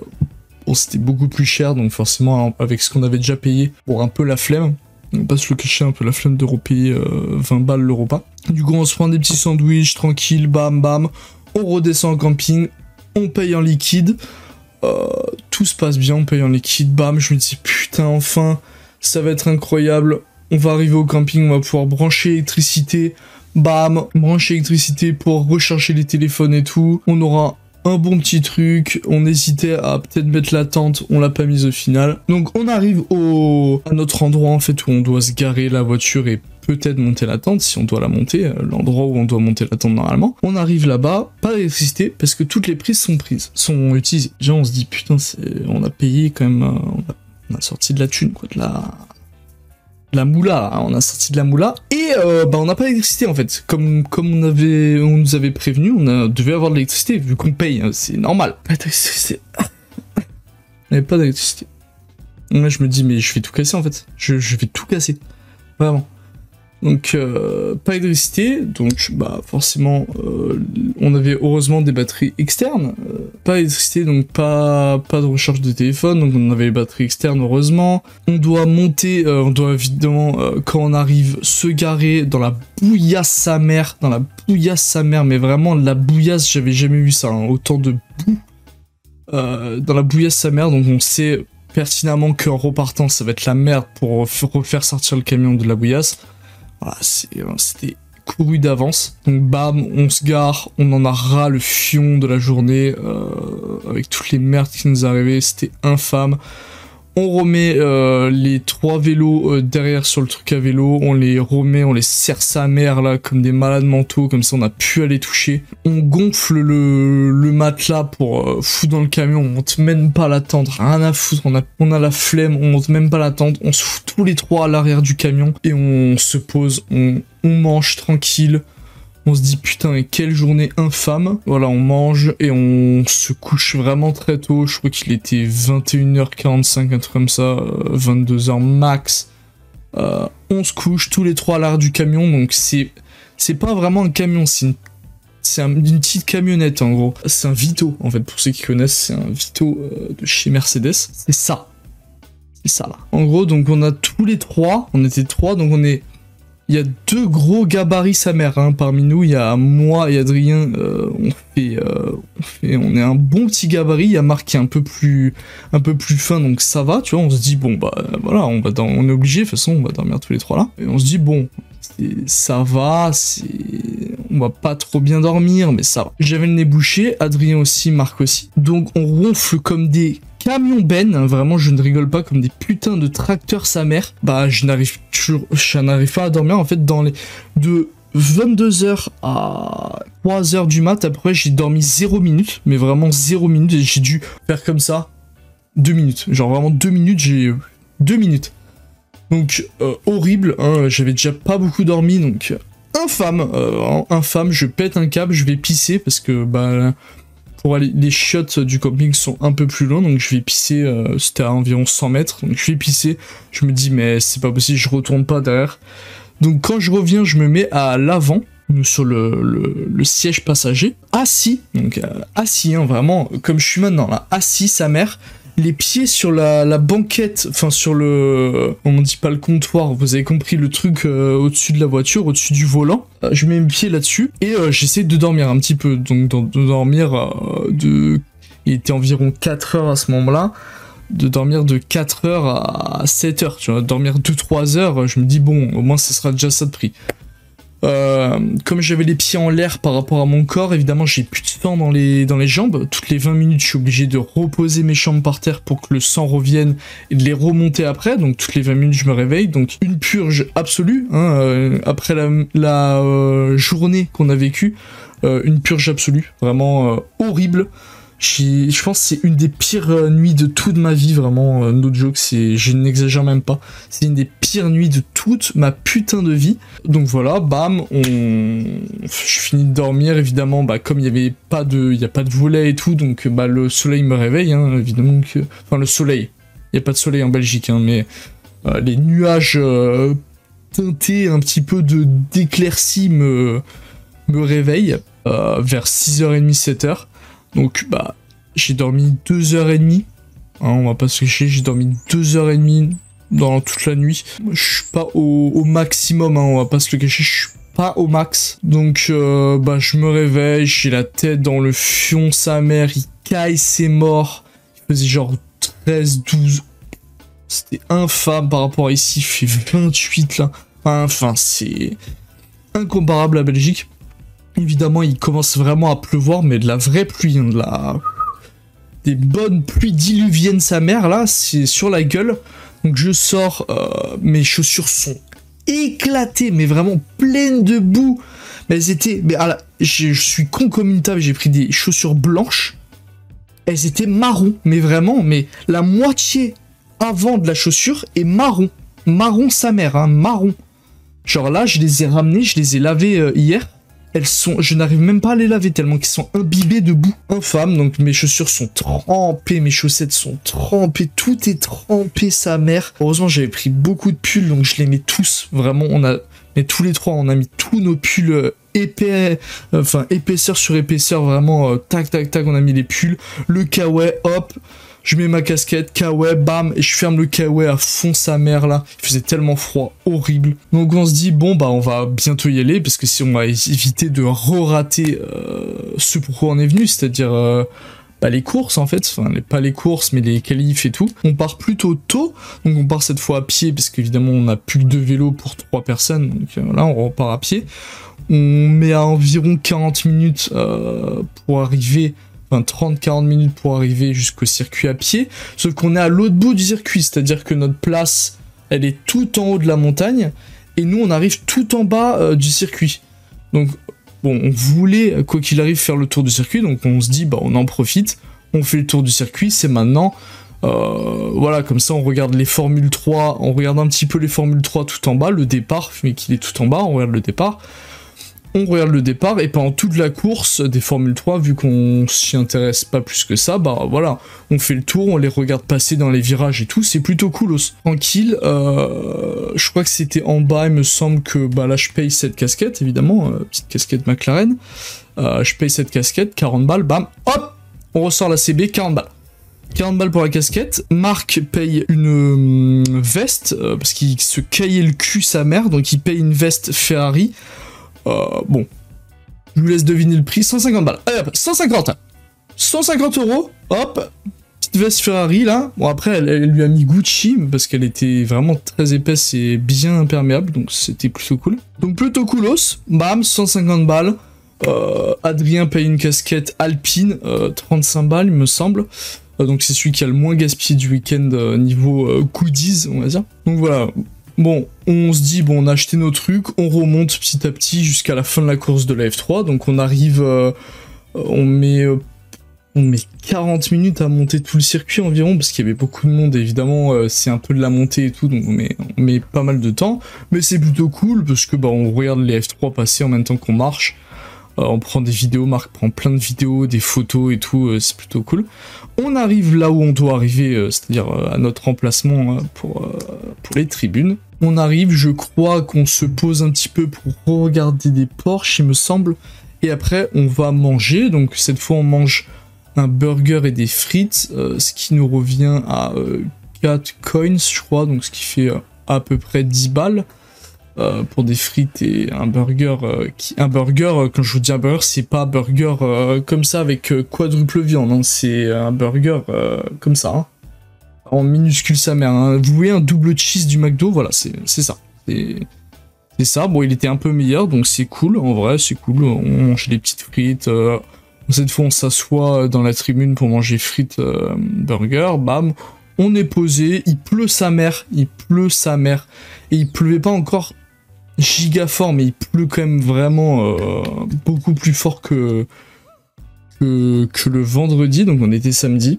bon, c'était beaucoup plus cher, donc forcément avec ce qu'on avait déjà payé, pour un peu la flemme. On va pas se le cacher, un peu la flemme de repayer 20 balles le repas. Du coup, on se prend des petits sandwichs, tranquille, bam bam. On redescend en camping, on paye en liquide. Tout se passe bien, on paye en liquide, bam. Je me dis, putain, enfin, ça va être incroyable. On va arriver au camping, on va pouvoir brancher l'électricité. Bam, brancher l'électricité pour recharger les téléphones et tout. On aura un bon petit truc, on hésitait à peut-être mettre la tente, on l'a pas mise au final. Donc on arrive à notre endroit en fait où on doit se garer la voiture et peut-être monter la tente si on doit la monter, l'endroit où on doit monter la tente normalement. On arrive là-bas, pas d'électricité parce que toutes les prises sont utilisées. Déjà on se dit putain on a payé quand même, on a sorti de la thune quoi, de la moula, hein, on a sorti de la moula et on n'a pas d'électricité en fait. Comme on nous avait prévenu, on devait avoir de l'électricité vu qu'on paye, hein, c'est normal. Pas d'électricité. On n'avait pas d'électricité. Là je me dis mais je vais tout casser en fait. Je vais tout casser. Vraiment. Donc pas d'électricité, donc bah forcément on avait heureusement des batteries externes, pas d'électricité donc pas de recharge de téléphone, donc on avait les batteries externes heureusement. On doit monter, on doit évidemment quand on arrive se garer dans la bouillasse sa mère, mais vraiment la bouillasse, j'avais jamais vu ça, hein, autant de boue dans la bouillasse sa mère, donc on sait pertinemment qu'en repartant ça va être la merde pour refaire sortir le camion de la bouillasse. Voilà, c'était couru d'avance. Donc bam, on se gare, on en a ras le fion de la journée, avec toutes les merdes qui nous arrivaient, c'était infâme. On remet les 3 vélos derrière sur le truc à vélo, on les remet, on les serre sa mère là comme des malades mentaux, comme ça on a pu aller toucher. On gonfle le matelas pour foutre dans le camion, on monte même pas la tente, rien à foutre, on a la flemme, on monte même pas la tente, on se fout tous les 3 à l'arrière du camion et on se pose, on mange tranquille. On se dit putain mais quelle journée infâme. Voilà, on mange et on se couche vraiment très tôt. Je crois qu'il était 21h45, un truc comme ça, 22h max. On se couche tous les 3 à l'arrière du camion, donc c'est pas vraiment un camion, c'est C'est une petite camionnette en gros. C'est un Vito en fait, pour ceux qui connaissent, c'est un Vito de chez Mercedes. C'est ça. C'est ça là. En gros, donc on a tous les trois, on était trois, donc on est... Il y a deux gros gabarits sa mère, hein. Parmi nous, il y a moi et Adrien, on est un bon petit gabarit, il y a Marc qui est un peu plus fin, donc ça va, tu vois, on se dit, bon, bah voilà, on est obligé, de toute façon, on va dormir tous les trois là, et on se dit, bon, ça va, on va pas trop bien dormir, mais ça va. J'avais le nez bouché, Adrien aussi, Marc aussi, donc on ronfle comme des... camion Ben, hein, vraiment je ne rigole pas, comme des putains de tracteurs sa mère. Bah je n'arrive pas à dormir en fait de 22h à 3h du mat, après j'ai dormi 0 minutes, mais vraiment 0 minutes, et j'ai dû faire comme ça 2 minutes, genre vraiment 2 minutes, j'ai 2 minutes. Donc horrible, hein, j'avais déjà pas beaucoup dormi, donc infâme, je pète un câble, je vais pisser parce que bah... Pour aller, les chiottes du camping sont un peu plus loin, donc je vais pisser, c'était à environ 100 mètres, donc je vais pisser, je me dis mais c'est pas possible, je retourne pas derrière. Donc quand je reviens, je me mets à l'avant, sur le siège passager, assis, donc assis, hein, vraiment, comme je suis maintenant là, assis sa mère, les pieds sur la banquette, enfin sur on dit pas le comptoir, vous avez compris, le truc au-dessus de la voiture, au-dessus du volant. Je mets mes pieds là-dessus et j'essaie de dormir un petit peu. Donc de dormir il était environ 4 heures à ce moment-là. De dormir de 4 heures à 7 heures, tu vois, dormir 2-3 heures, je me dis bon, au moins ça sera déjà ça de prix. Comme j'avais les pieds en l'air par rapport à mon corps, évidemment j'ai plus de sang dans les jambes. Toutes les 20 minutes je suis obligé de reposer mes jambes par terre pour que le sang revienne et de les remonter après, donc toutes les 20 minutes je me réveille, donc une purge absolue, hein, après la journée qu'on a vécue, une purge absolue, vraiment horrible. Je pense que c'est une des pires nuits de toute ma vie, vraiment, no joke, je n'exagère même pas. C'est une des pires nuits de toute ma putain de vie. Donc voilà, bam, je finis de dormir, évidemment, bah, comme il y a pas de volet et tout, donc bah, le soleil me réveille, hein, évidemment que... Enfin, le soleil, il n'y a pas de soleil en Belgique, hein, mais les nuages teintés un petit peu d'éclaircies me réveillent vers 6h30, 7h. Donc bah j'ai dormi 2h30, hein, on va pas se cacher, j'ai dormi 2h30 dans toute la nuit. Je suis pas au maximum, hein, on va pas se le cacher, je suis pas au max. Donc bah je me réveille, j'ai la tête dans le fion, sa mère, il caille, c'est mort. Il faisait genre 13, 12. C'était infâme par rapport à ici, il fait 28 là. Enfin c'est incomparable à Belgique. Évidemment, il commence vraiment à pleuvoir, mais de la vraie pluie, hein, des bonnes pluies diluviennes sa mère, là, c'est sur la gueule. Donc je sors, mes chaussures sont éclatées, mais vraiment pleines de boue. Mais elles étaient... je suis con comme une table, j'ai pris des chaussures blanches. Elles étaient marron, mais vraiment, mais la moitié avant de la chaussure est marron. Marron sa mère, hein, marron. Genre là, je les ai ramenées, je les ai lavées hier. Je n'arrive même pas à les laver tellement qu'ils sont imbibés de boue. Infâme, donc mes chaussures sont trempées, mes chaussettes sont trempées, tout est trempé sa mère. Heureusement j'avais pris beaucoup de pulls, donc je les mets tous, vraiment, mais tous les trois, on a mis tous nos pulls épais, enfin épaisseur sur épaisseur, vraiment, tac tac tac, on a mis les pulls, le kawaii, hop. Je mets ma casquette, kawaii, bam, et je ferme le kawaii à fond sa mère là. Il faisait tellement froid, horrible. Donc on se dit, bon bah on va bientôt y aller, parce que si on va éviter de rater ce pourquoi on est venu, c'est-à-dire bah, les courses en fait, enfin pas les courses mais les qualifs et tout. On part plutôt tôt, donc on part cette fois à pied, parce qu'évidemment on n'a plus que 2 vélos pour 3 personnes, donc là on repart à pied. On met à environ 40 minutes pour arriver... Enfin, 30-40 minutes pour arriver jusqu'au circuit à pied, sauf qu'on est à l'autre bout du circuit, c'est-à-dire que notre place, elle est tout en haut de la montagne, et nous, on arrive tout en bas du circuit. Donc, bon, on voulait, quoi qu'il arrive, faire le tour du circuit, donc on se dit, bah, on en profite, on fait le tour du circuit, c'est maintenant, voilà, comme ça, on regarde les Formule 3, on regarde un petit peu les Formule 3 tout en bas, le départ, mais qu'il est tout en bas, on regarde le départ. On regarde le départ et pendant toute la course des Formule 3, vu qu'on s'y intéresse pas plus que ça, bah voilà, on fait le tour, on les regarde passer dans les virages et tout, c'est plutôt cool. Tranquille, je crois que c'était en bas, il me semble que bah là je paye cette casquette, évidemment, petite casquette McLaren, je paye cette casquette, 40 balles, bam, hop, on ressort la CB, 40 balles. 40 balles pour la casquette, Marc paye une veste, parce qu'il se caillait le cul sa mère, donc il paye une veste Ferrari. Bon, je vous laisse deviner le prix, 150 balles. Allez hop, 150 €, hop, petite veste Ferrari là. Bon après, elle lui a mis Gucci, parce qu'elle était vraiment très épaisse et bien imperméable, donc c'était plutôt cool. Donc plutôt coolos, bam, 150 balles. Adrien paye une casquette Alpine, 35 balles il me semble. Donc c'est celui qui a le moins gaspillé du week-end niveau goodies, on va dire. Donc voilà. Bon, on se dit, bon, on a acheté nos trucs, on remonte petit à petit jusqu'à la fin de la course de la F3, donc on arrive, on met 40 minutes à monter tout le circuit environ, parce qu'il y avait beaucoup de monde, évidemment, c'est un peu de la montée et tout, donc on met pas mal de temps, mais c'est plutôt cool, parce que bah, on regarde les F3 passer en même temps qu'on marche, on prend des vidéos, Marc prend plein de vidéos, des photos et tout, c'est plutôt cool. On arrive là où on doit arriver, c'est-à-dire à notre emplacement pour les tribunes. On arrive, je crois qu'on se pose un petit peu pour regarder des Porsche, il me semble. Et après, on va manger. Donc cette fois, on mange un burger et des frites, ce qui nous revient à 4 coins, je crois. Donc ce qui fait à peu près 10 balles. Pour des frites et un burger. Quand je vous dis un burger, c'est pas un burger comme ça avec quadruple viande, hein, c'est un burger comme ça, hein, en minuscule sa mère. Hein. Vous voyez un double cheese du McDo, voilà, c'est ça. C'est ça, bon, il était un peu meilleur, donc c'est cool, en vrai, c'est cool. On mange des petites frites. Cette fois, on s'assoit dans la tribune pour manger frites, burger, bam. On est posé, il pleut sa mère, et il pleuvait pas encore giga fort, mais il pleut quand même vraiment beaucoup plus fort que le vendredi, donc on était samedi.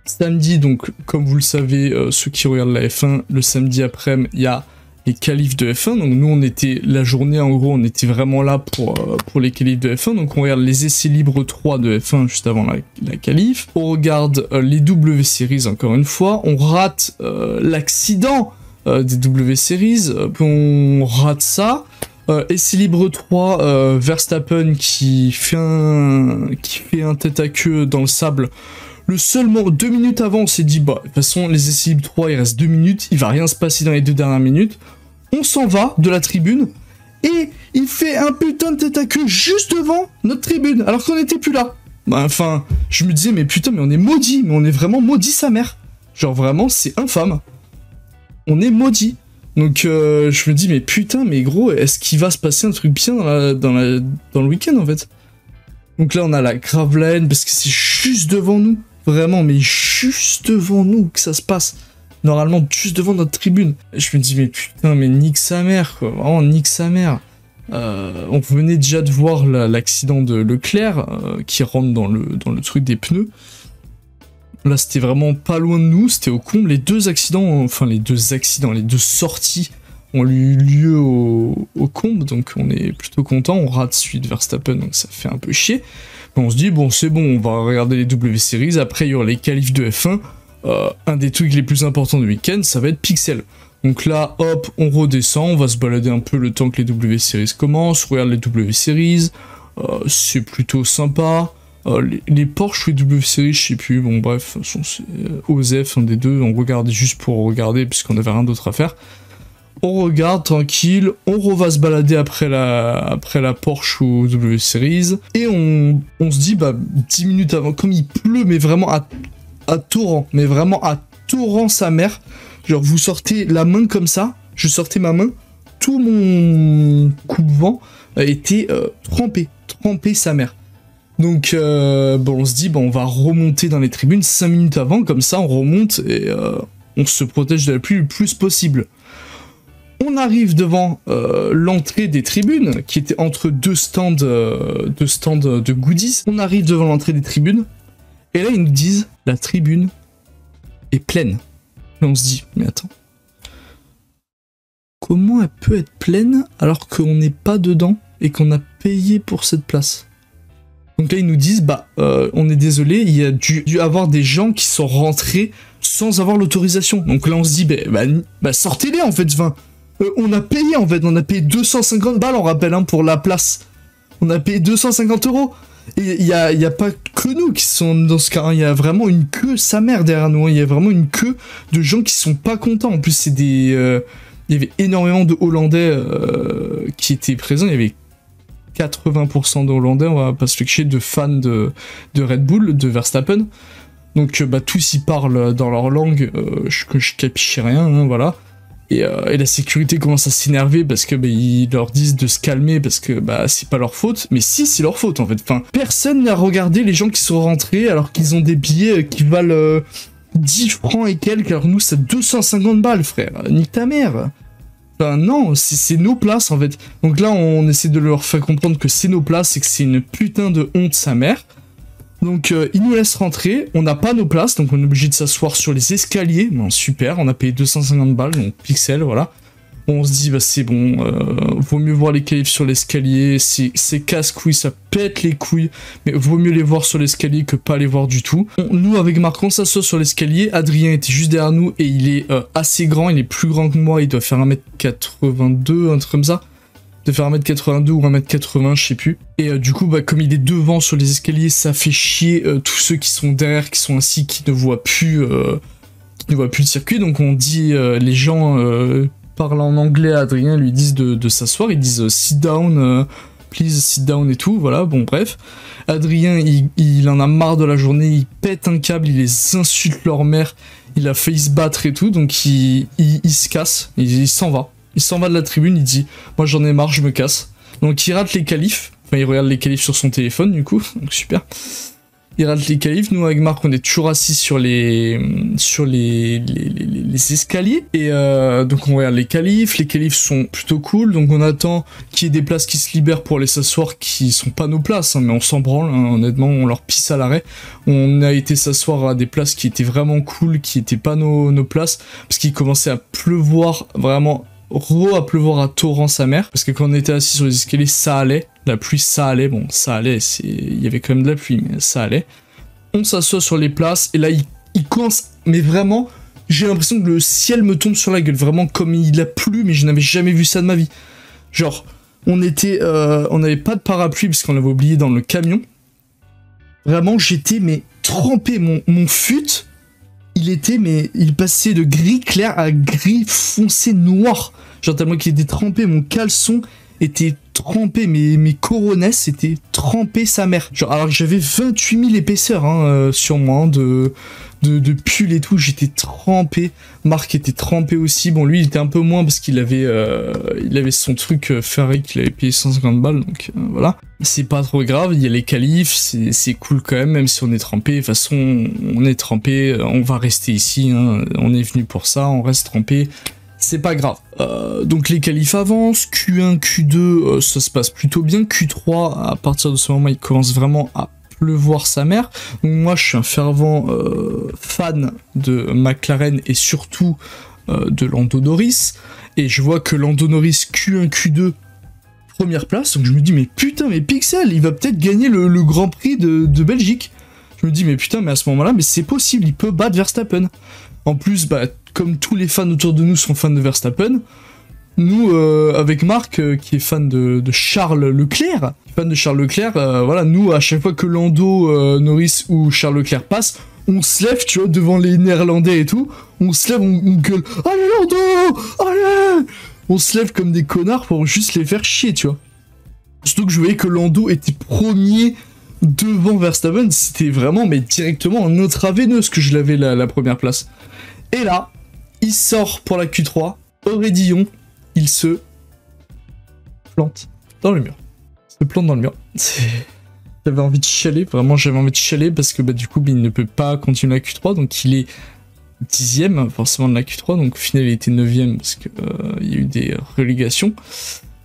Samedi, donc, comme vous le savez, ceux qui regardent la F1, le samedi après-midi, il y a les qualifs de F1, donc nous on était, la journée en gros, on était vraiment là pour les qualifs de F1, donc on regarde les essais libres 3 de F1 juste avant la qualif, on regarde les W Series encore une fois, on rate l'accident des W Series, on rate ça, essai libre 3, Verstappen qui fait un tête à queue dans le sable. Le seul moment, 2 minutes avant, on s'est dit, bah, de toute façon, les essais libres 3, il reste 2 minutes, il va rien se passer dans les 2 dernières minutes. On s'en va de la tribune, et il fait un putain de tête à queue juste devant notre tribune, alors qu'on n'était plus là. Bah, enfin, je me disais, mais putain, mais on est maudit, mais on est vraiment maudit sa mère. Genre, vraiment, c'est infâme. On est maudit. Donc, je me dis, mais putain, mais gros, est-ce qu'il va se passer un truc bien dans le week-end, en fait? Donc là, on a la grave la haine, parce que c'est juste devant nous. Vraiment, mais juste devant nous que ça se passe. Normalement, juste devant notre tribune. Et je me dis, mais putain, mais nique sa mère, quoi. Vraiment, nique sa mère. On venait déjà de voir l'accident de Leclerc, qui rentre dans le truc des pneus. Là, c'était vraiment pas loin de nous, c'était au comble. Les deux sorties ont eu lieu au comble, donc on est plutôt content. On rate celui de Verstappen, donc ça fait un peu chier. On se dit, bon, c'est bon, on va regarder les W Series, après il y aura les qualifs de F1, un des trucs les plus importants du week-end, ça va être Pixel. Donc là, hop, on redescend, on va se balader un peu le temps que les W Series commencent, on regarde les W Series, c'est plutôt sympa. Les Porsche ou les W Series, je sais plus, bon bref, c'est OSEF, un des deux, on regardait juste pour regarder, puisqu'on avait rien d'autre à faire. On regarde tranquille, on va se balader après la Porsche ou W Series, et on se dit, bah, 10 minutes avant, comme il pleut, mais vraiment à torrent, mais vraiment à torrent sa mère, genre vous sortez la main comme ça, je sortais ma main, tout mon coupe-vent était trempé sa mère. Donc, bon, on se dit, bon, on va remonter dans les tribunes 5 minutes avant, comme ça on remonte et on se protège de la pluie le plus possible. On arrive devant l'entrée des tribunes, qui était entre deux stands de goodies. On arrive devant l'entrée des tribunes, et là ils nous disent, la tribune est pleine. Et on se dit, mais attends, comment elle peut être pleine alors qu'on n'est pas dedans? et qu'on a payé pour cette place. Donc là, ils nous disent, bah, on est désolé, il y a dû avoir des gens qui sont rentrés sans avoir l'autorisation. Donc là, on se dit, bah sortez-les, en fait, enfin, on a payé, en fait, on a payé 250 balles, on rappelle, hein, pour la place. On a payé 250 €. Et il y a pas que nous qui sont dans ce cas, hein. Il y a vraiment une queue, sa mère, derrière nous, hein. Il y a vraiment une queue de gens qui sont pas contents. En plus, c'est des... il y avait énormément de Hollandais qui étaient présents, il y avait 80% de Hollandais, on va pas se le cacher, de fans de Red Bull, de Verstappen. Donc bah, tous y parlent dans leur langue, que je capichais rien, hein, voilà. Et la sécurité commence à s'énerver parce que bah, ils leur disent de se calmer parce que bah, c'est pas leur faute. Mais si, c'est leur faute en fait. Enfin, personne n'a regardé les gens qui sont rentrés alors qu'ils ont des billets qui valent 10 francs et quelques. Alors nous, c'est 250 balles, frère. Nique ta mère. Ben non, c'est nos places en fait. Donc là, on essaie de leur faire comprendre que c'est nos places et que c'est une putain de honte sa mère. Donc ils nous laissent rentrer, on n'a pas nos places, donc on est obligé de s'asseoir sur les escaliers. Bon, super, on a payé 250 balles, donc pixel, voilà. On se dit, bah c'est bon, vaut mieux voir les qualifs sur l'escalier, c'est casse-couilles, ça pète les couilles, mais vaut mieux les voir sur l'escalier que pas les voir du tout. Nous, avec Marc, on s'assoit sur l'escalier, Adrien était juste derrière nous, et il est assez grand, il est plus grand que moi, il doit faire 1m82, un truc comme ça. De faire 1m82 ou 1m80, je sais plus. Et du coup, bah, comme il est devant sur les escaliers, ça fait chier tous ceux qui sont derrière, qui sont assis, qui ne voient plus le circuit. Donc on dit, les gens parlent en anglais à Adrien, lui disent de s'asseoir, ils disent sit down, please sit down et tout, voilà, bon bref. Adrien, il en a marre de la journée, il pète un câble, il les insulte leur mère, il a failli se battre et tout, donc il se casse, il s'en va. Il s'en va de la tribune, il dit « Moi j'en ai marre, je me casse ». Donc il rate les qualifs. Enfin, il regarde les qualifs sur son téléphone, du coup. Donc super. Il rate les qualifs. Nous, avec Marc, on est toujours assis sur les escaliers. Et donc on regarde les qualifs. Les qualifs sont plutôt cool. Donc on attend qu'il y ait des places qui se libèrent pour aller s'asseoir qui sont pas nos places. Hein, mais on s'en branle, hein, honnêtement, on leur pisse à l'arrêt. On a été s'asseoir à des places qui étaient vraiment cool, qui étaient pas nos places. Parce qu'il commençait à pleuvoir vraiment... à pleuvoir à torrent sa mère, parce que quand on était assis sur les escaliers, ça allait, la pluie ça allait, bon ça allait, il y avait quand même de la pluie, mais ça allait. On s'assoit sur les places, et là il commence, mais vraiment, j'ai l'impression que le ciel me tombe sur la gueule, vraiment comme il a plu, mais je n'avais jamais vu ça de ma vie. Genre, on n'avait pas de parapluie, parce qu'on l'avait oublié dans le camion. Vraiment, j'étais, mais trempé, mon fut... il passait de gris clair à gris foncé noir. Genre tellement qu'il était trempé, mon caleçon était trempé, mes coronesses étaient trempées sa mère. Genre alors que j'avais 28 000 épaisseurs hein, sur moi, hein, de pull et tout, j'étais trempé. Marc était trempé aussi, bon lui il était un peu moins parce qu'il avait son truc ferré qu'il avait payé 150 balles, donc voilà. C'est pas trop grave, il y a les qualifs, c'est cool quand même si on est trempé, de toute façon on est trempé, on va rester ici, hein, on est venu pour ça, on reste trempé, c'est pas grave. Donc les qualifs avancent, Q1, Q2, ça se passe plutôt bien, Q3, à partir de ce moment il commence vraiment à pleuvoir sa mère. Donc moi je suis un fervent fan de McLaren et surtout de Lando Norris, et je vois que Lando Norris Q1, Q2 première place, donc je me dis mais putain mais Pixel il va peut-être gagner le Grand Prix de Belgique. Je me dis mais putain mais à ce moment là mais c'est possible, il peut battre Verstappen. En plus bah comme tous les fans autour de nous sont fans de Verstappen, nous avec Marc qui est fan de Charles Leclerc, voilà, nous à chaque fois que Lando Norris ou Charles Leclerc passe, on se lève tu vois devant les Néerlandais et tout, on se lève, on gueule allez Lando, allez. On se lève comme des connards pour juste les faire chier, tu vois. Surtout que je voyais que Lando était premier devant Verstappen, c'était vraiment, mais directement en intraveineuse que je l'avais la première place. Et là, il sort pour la Q3, au raidillon, il se plante dans le mur. Il se plante dans le mur. J'avais envie de chialer, vraiment j'avais envie de chialer parce que bah, du coup, il ne peut pas continuer la Q3, donc il est 10ème forcément de la Q3, donc au final il était 9ème parce que il y a eu des relégations.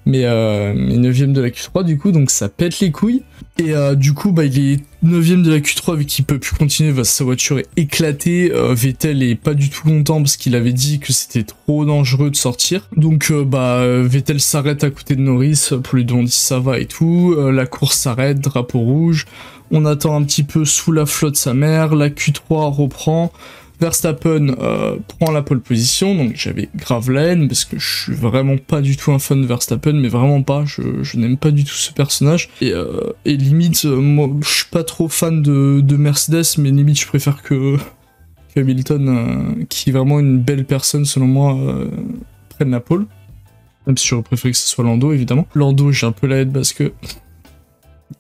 mais 9ème de la Q3 du coup, donc ça pète les couilles. Et du coup, bah, il est 9ème de la Q3 vu qu'il peut plus continuer, sa voiture est éclatée. Vettel est pas du tout content parce qu'il avait dit que c'était trop dangereux de sortir. Donc Vettel s'arrête à côté de Norris pour lui demander si ça va et tout. La course s'arrête, drapeau rouge. On attend un petit peu sous la flotte sa mère, la Q3 reprend. Verstappen prend la pole position, donc j'avais grave la haine parce que je suis vraiment pas du tout un fan de Verstappen, mais vraiment pas, je n'aime pas du tout ce personnage. Et limite, moi je suis pas trop fan de Mercedes, mais limite je préfère que Hamilton, qui est vraiment une belle personne selon moi, prenne la pole. Même si j'aurais préféré que ce soit Lando évidemment. Lando j'ai un peu la haine parce que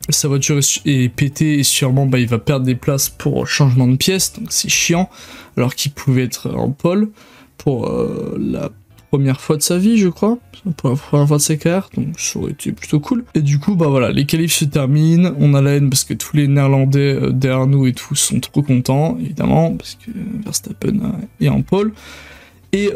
sa voiture est pétée et sûrement il va perdre des places pour changement de pièces, donc c'est chiant, alors qu'il pouvait être en pole pour la première fois de sa vie je crois, pour la première fois de sa carrière, donc ça aurait été plutôt cool. Et du coup voilà, les qualifs se terminent, on a la haine parce que tous les néerlandais derrière nous et tout sont trop contents évidemment, parce que Verstappen est en pole. Et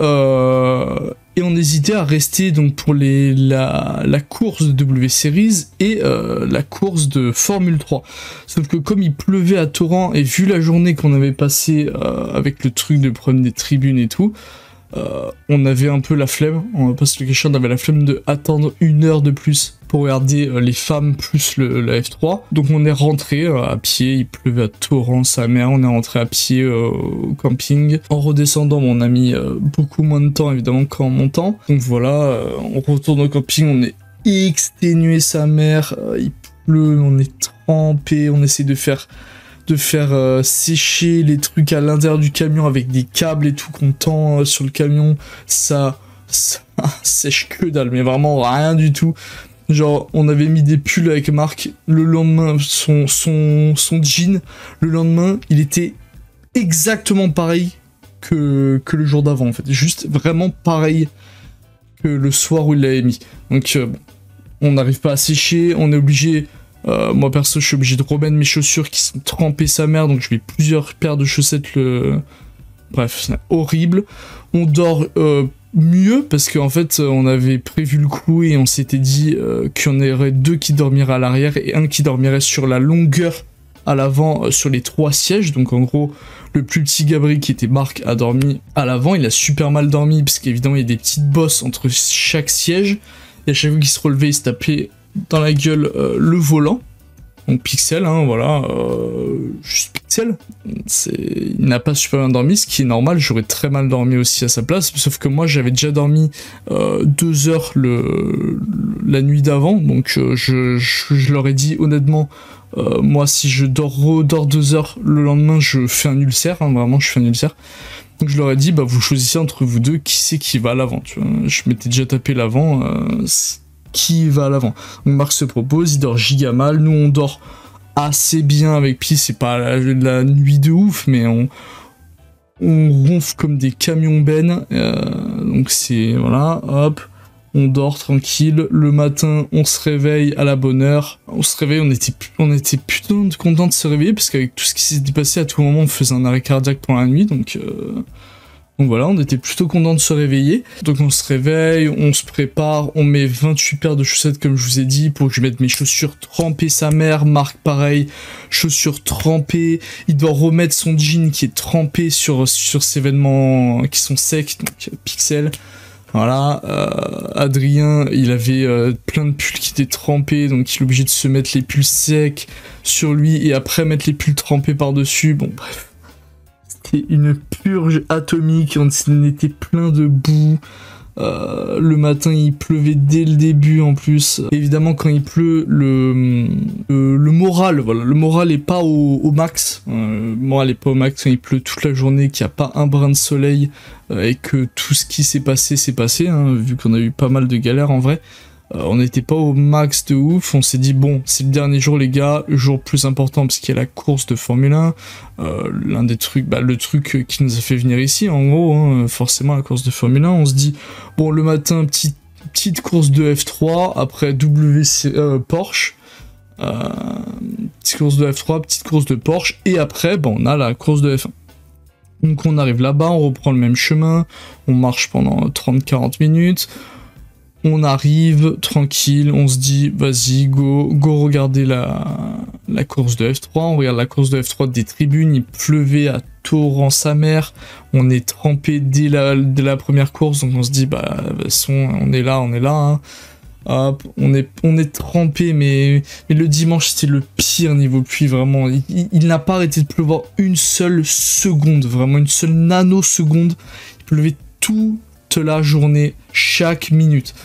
on hésitait à rester donc pour la course de W Series et la course de Formule 3. Sauf que comme il pleuvait à torrent et vu la journée qu'on avait passée avec le truc de problème des tribunes et tout, on avait un peu la flemme, on va pas se le cacher, on avait la flemme de attendre 1 heure de plus pour regarder les femmes plus la F3. Donc on est rentré à pied, il pleuvait à torrent sa mère, on est rentré à pied au camping. En redescendant, on a mis beaucoup moins de temps évidemment qu'en montant. Donc voilà, on retourne au camping, on est exténué sa mère, il pleut, on est trempé, on essaie de faire sécher les trucs à l'intérieur du camion avec des câbles et tout qu'on tend sur le camion, ça sèche que dalle, mais vraiment rien du tout. Genre, on avait mis des pulls avec Marc, le lendemain, son jean, le lendemain, il était exactement pareil que le jour d'avant, en fait. Juste vraiment pareil que le soir où il l'avait mis. Donc, on n'arrive pas à sécher, on est obligé... moi perso je suis obligé de remettre mes chaussures qui sont trempées sa mère, donc je mets plusieurs paires de chaussettes. Bref, c'est horrible. On dort mieux parce qu'en fait on avait prévu le coup et on s'était dit qu'il y en aurait 2 qui dormiraient à l'arrière et un qui dormirait sur la longueur à l'avant sur les 3 sièges. Donc en gros le plus petit Gabri qui était Marc a dormi à l'avant, il a super mal dormi parce qu'évidemment il y a des petites bosses entre chaque siège et à chaque fois qu'il se relevait il se tapait dans la gueule le volant, donc Pixel, hein, voilà, juste Pixel, il n'a pas super bien dormi, ce qui est normal, j'aurais très mal dormi aussi à sa place, sauf que moi j'avais déjà dormi 2 heures la nuit d'avant, donc je leur ai dit honnêtement, moi si je redors 2 heures le lendemain, je fais un ulcère, hein, vraiment je fais un ulcère. Donc je leur ai dit, vous choisissez entre vous deux qui c'est qui va à l'avant, tu vois. Je m'étais déjà tapé l'avant, qui va à l'avant. Donc Marc se propose, il dort giga mal, nous on dort assez bien avec Pi, c'est pas la nuit de ouf, mais on ronfle comme des camions bennes, donc c'est, voilà, hop, on dort tranquille, le matin on se réveille à la bonne heure, on se réveille, on était putain de content de se réveiller, parce qu'avec tout ce qui s'était passé, à tout moment on faisait un arrêt cardiaque pendant la nuit, donc voilà, on était plutôt content de se réveiller. Donc on se réveille, on se prépare, on met 28 paires de chaussettes comme je vous ai dit pour que je mette mes chaussures trempées sa mère. Marc pareil, chaussures trempées. Il doit remettre son jean qui est trempé sur ses vêtements qui sont secs, donc Pixel. Voilà, Adrien, il avait plein de pulls qui étaient trempés, donc il est obligé de se mettre les pulls secs sur lui et après mettre les pulls trempés par-dessus. Bon bref. C'était une purge atomique, on était plein de boue. Le matin il pleuvait dès le début en plus. Évidemment quand il pleut, le moral, voilà, le moral est pas au max. Le moral est pas au max quand il pleut toute la journée, qu'il n'y a pas un brin de soleil et que tout ce qui s'est passé, hein, vu qu'on a eu pas mal de galères en vrai. On n'était pas au max de ouf, on s'est dit bon, c'est le dernier jour les gars, le jour plus important parce qu'il y a la course de Formule 1, l'un des trucs, le truc qui nous a fait venir ici en gros, hein, forcément la course de Formule 1, on se dit bon le matin petite course de F3, après Porsche, petite course de F3, petite course de Porsche, et après on a la course de F1. Donc on arrive là-bas, on reprend le même chemin, on marche pendant 30-40 minutes, On arrive tranquille, on se dit vas-y go regarder la course de F3, on regarde la course de F3 des tribunes, il pleuvait à torrent sa mère, on est trempé dès la première course, donc on se dit bah de toute façon on est là hein. Hop, on est trempé, mais le dimanche c'était le pire niveau pluie, vraiment, il n'a pas arrêté de pleuvoir une seule seconde, vraiment une seule nanoseconde, il pleuvait toute la journée, chaque minute.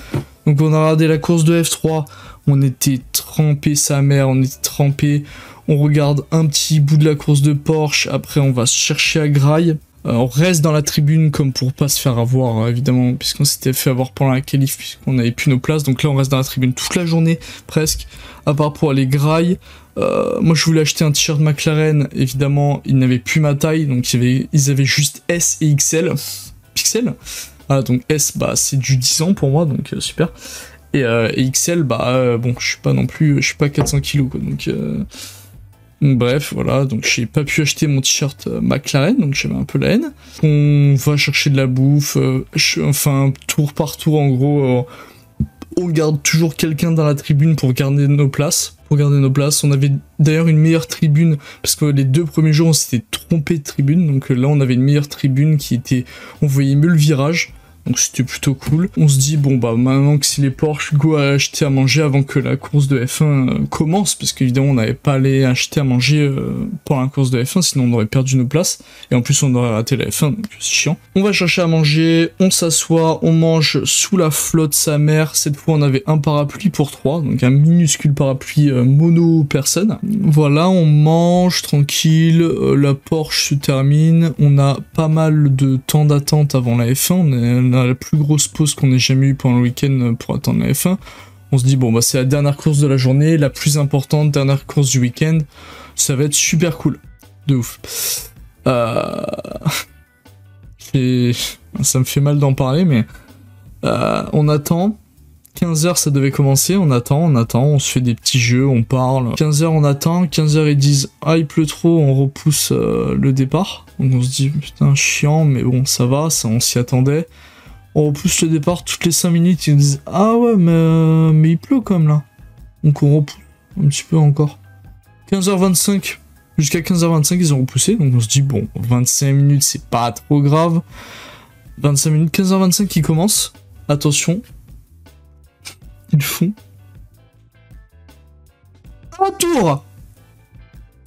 Donc on a regardé la course de F3, on était trempé sa mère, on était trempé, on regarde un petit bout de la course de Porsche, après on va se chercher à Grail. On reste dans la tribune comme pour pas se faire avoir, évidemment, puisqu'on s'était fait avoir pendant la qualif, puisqu'on n'avait plus nos places. Donc là, on reste dans la tribune toute la journée, presque, à part pour aller Grail. Moi, je voulais acheter un t-shirt McLaren. Évidemment, ils n'avaient plus ma taille, donc ils avaient juste S et XL. Pixel. Ah, donc S, bah, c'est du 10 ans pour moi, donc super. Et XL, bah, bon, je suis pas 400 kilos, quoi, donc bref, voilà, donc j'ai pas pu acheter mon t-shirt McLaren, donc j'avais un peu la haine. On va chercher de la bouffe, enfin, tour par tour, en gros, on garde toujours quelqu'un dans la tribune pour garder nos places. On avait d'ailleurs une meilleure tribune, parce que les 2 premiers jours, on s'était trompé de tribune, donc là, on avait une meilleure tribune qui était... On voyait mieux le virage. Donc c'était plutôt cool. On se dit, bon bah maintenant que c'est les Porsche, go à acheter à manger avant que la course de F1 commence, parce qu'évidemment on n'avait pas allé acheter à manger pendant la course de F1, sinon on aurait perdu nos places, et en plus on aurait raté la F1, donc c'est chiant. On va chercher à manger, on s'assoit, on mange sous la flotte sa mère. Cette fois on avait un parapluie pour 3, donc un minuscule parapluie mono personne. Voilà, on mange tranquille, la Porsche se termine, on a pas mal de temps d'attente avant la F1, on a la plus grosse pause qu'on ait jamais eu pendant le week-end pour attendre la F1. On se dit, bon, bah c'est la dernière course de la journée, la plus importante, dernière course du week-end. Ça va être super cool. De ouf. Ça me fait mal d'en parler, mais on attend. 15h, ça devait commencer. On attend. On se fait des petits jeux, on parle. 15h, on attend. 15h, ils disent, ah, il pleut trop, on repousse le départ. Donc on se dit, putain, chiant, mais bon, ça va, ça, on s'y attendait. On repousse le départ toutes les 5 minutes, ils nous disent, ah ouais, mais il pleut quand même là. Donc on repousse un petit peu encore. 15h25, jusqu'à 15h25, ils ont repoussé, donc on se dit, bon, 25 minutes, c'est pas trop grave. 25 minutes, 15h25, ils commencent. Attention. Ils font 3 tours. Enfin,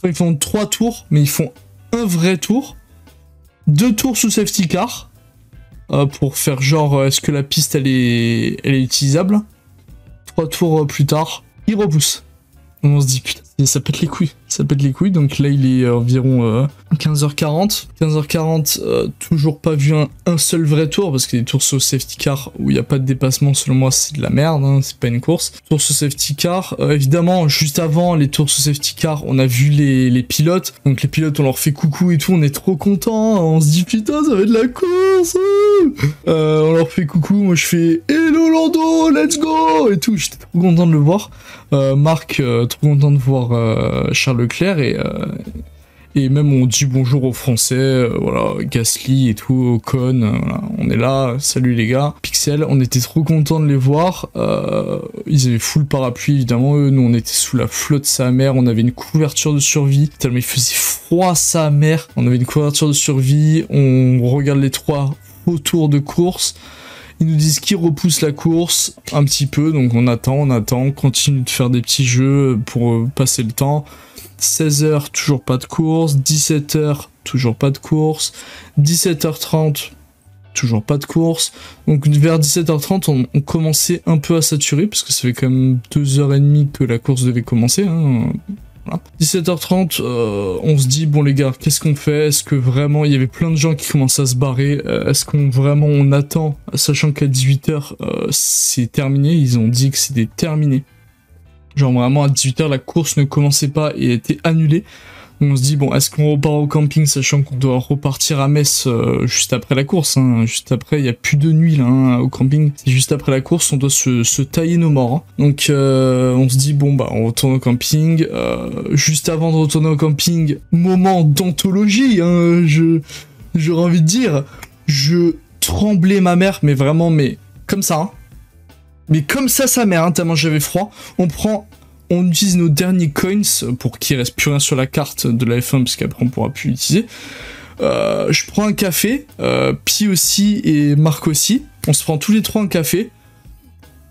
ils font 3 tours, mais ils font un vrai tour. 2 tours sous safety car. Pour faire genre, est-ce que la piste elle est utilisable. 3 tours plus tard, ils repoussent. On se dit, putain, ça pète les couilles. Donc là, il est environ 15h40. 15h40, toujours pas vu un seul vrai tour, parce que les tours sur safety car où il n'y a pas de dépassement, selon moi, c'est de la merde, hein, c'est pas une course. Tours sur safety car, évidemment, juste avant les tours sur safety car, on a vu les pilotes. Donc les pilotes, on leur fait coucou et tout, on est trop contents. On se dit, putain, ça va être la course. On leur fait coucou, moi je fais hello Lando, let's go et tout. J'étais trop content de le voir. Marc, trop content de voir Charles Leclerc et même on dit bonjour aux Français, voilà, Gasly et tout, Ocon, voilà, on est là, salut les gars. Pixel, on était trop content de les voir, ils avaient full parapluie évidemment, eux, nous on était sous la flotte sa mère, on avait une couverture de survie, tellement il faisait froid sa mère, on avait une couverture de survie, on regarde les 3 faux tours de course. Ils nous disent qu'ils repoussent la course un petit peu, donc on attend, on continue de faire des petits jeux pour passer le temps. 16h, toujours pas de course. 17h, toujours pas de course. 17h30, toujours pas de course. Donc vers 17h30, on commençait un peu à saturer, parce que ça fait quand même 2h30 que la course devait commencer, hein. Voilà. 17h30, on se dit, bon les gars, qu'est-ce qu'on fait? Est-ce que vraiment, il y avait plein de gens qui commencent à se barrer, est-ce qu'on vraiment, on attend, sachant qu'à 18h, c'est terminé, ils ont dit que c'était terminé. Genre vraiment, à 18h, la course ne commençait pas et était annulée. Donc on se dit, bon, est-ce qu'on repart au camping, sachant qu'on doit repartir à Metz juste après la course, hein. Juste après, il n'y a plus de nuit là, hein, au camping. C'est juste après la course, on doit se tailler nos morts, hein. Donc on se dit, bon, bah, on retourne au camping. Juste avant de retourner au camping, moment d'anthologie, hein, j'aurais envie de dire, je tremblais ma mère, mais vraiment, mais comme ça, hein. Mais comme ça, sa mère, hein, tellement j'avais froid. On utilise nos derniers coins pour qu'il reste plus rien sur la carte de la F1, parce qu'après on pourra plus l'utiliser. Je prends un café, Pi aussi et Marc aussi. On se prend tous les trois un café.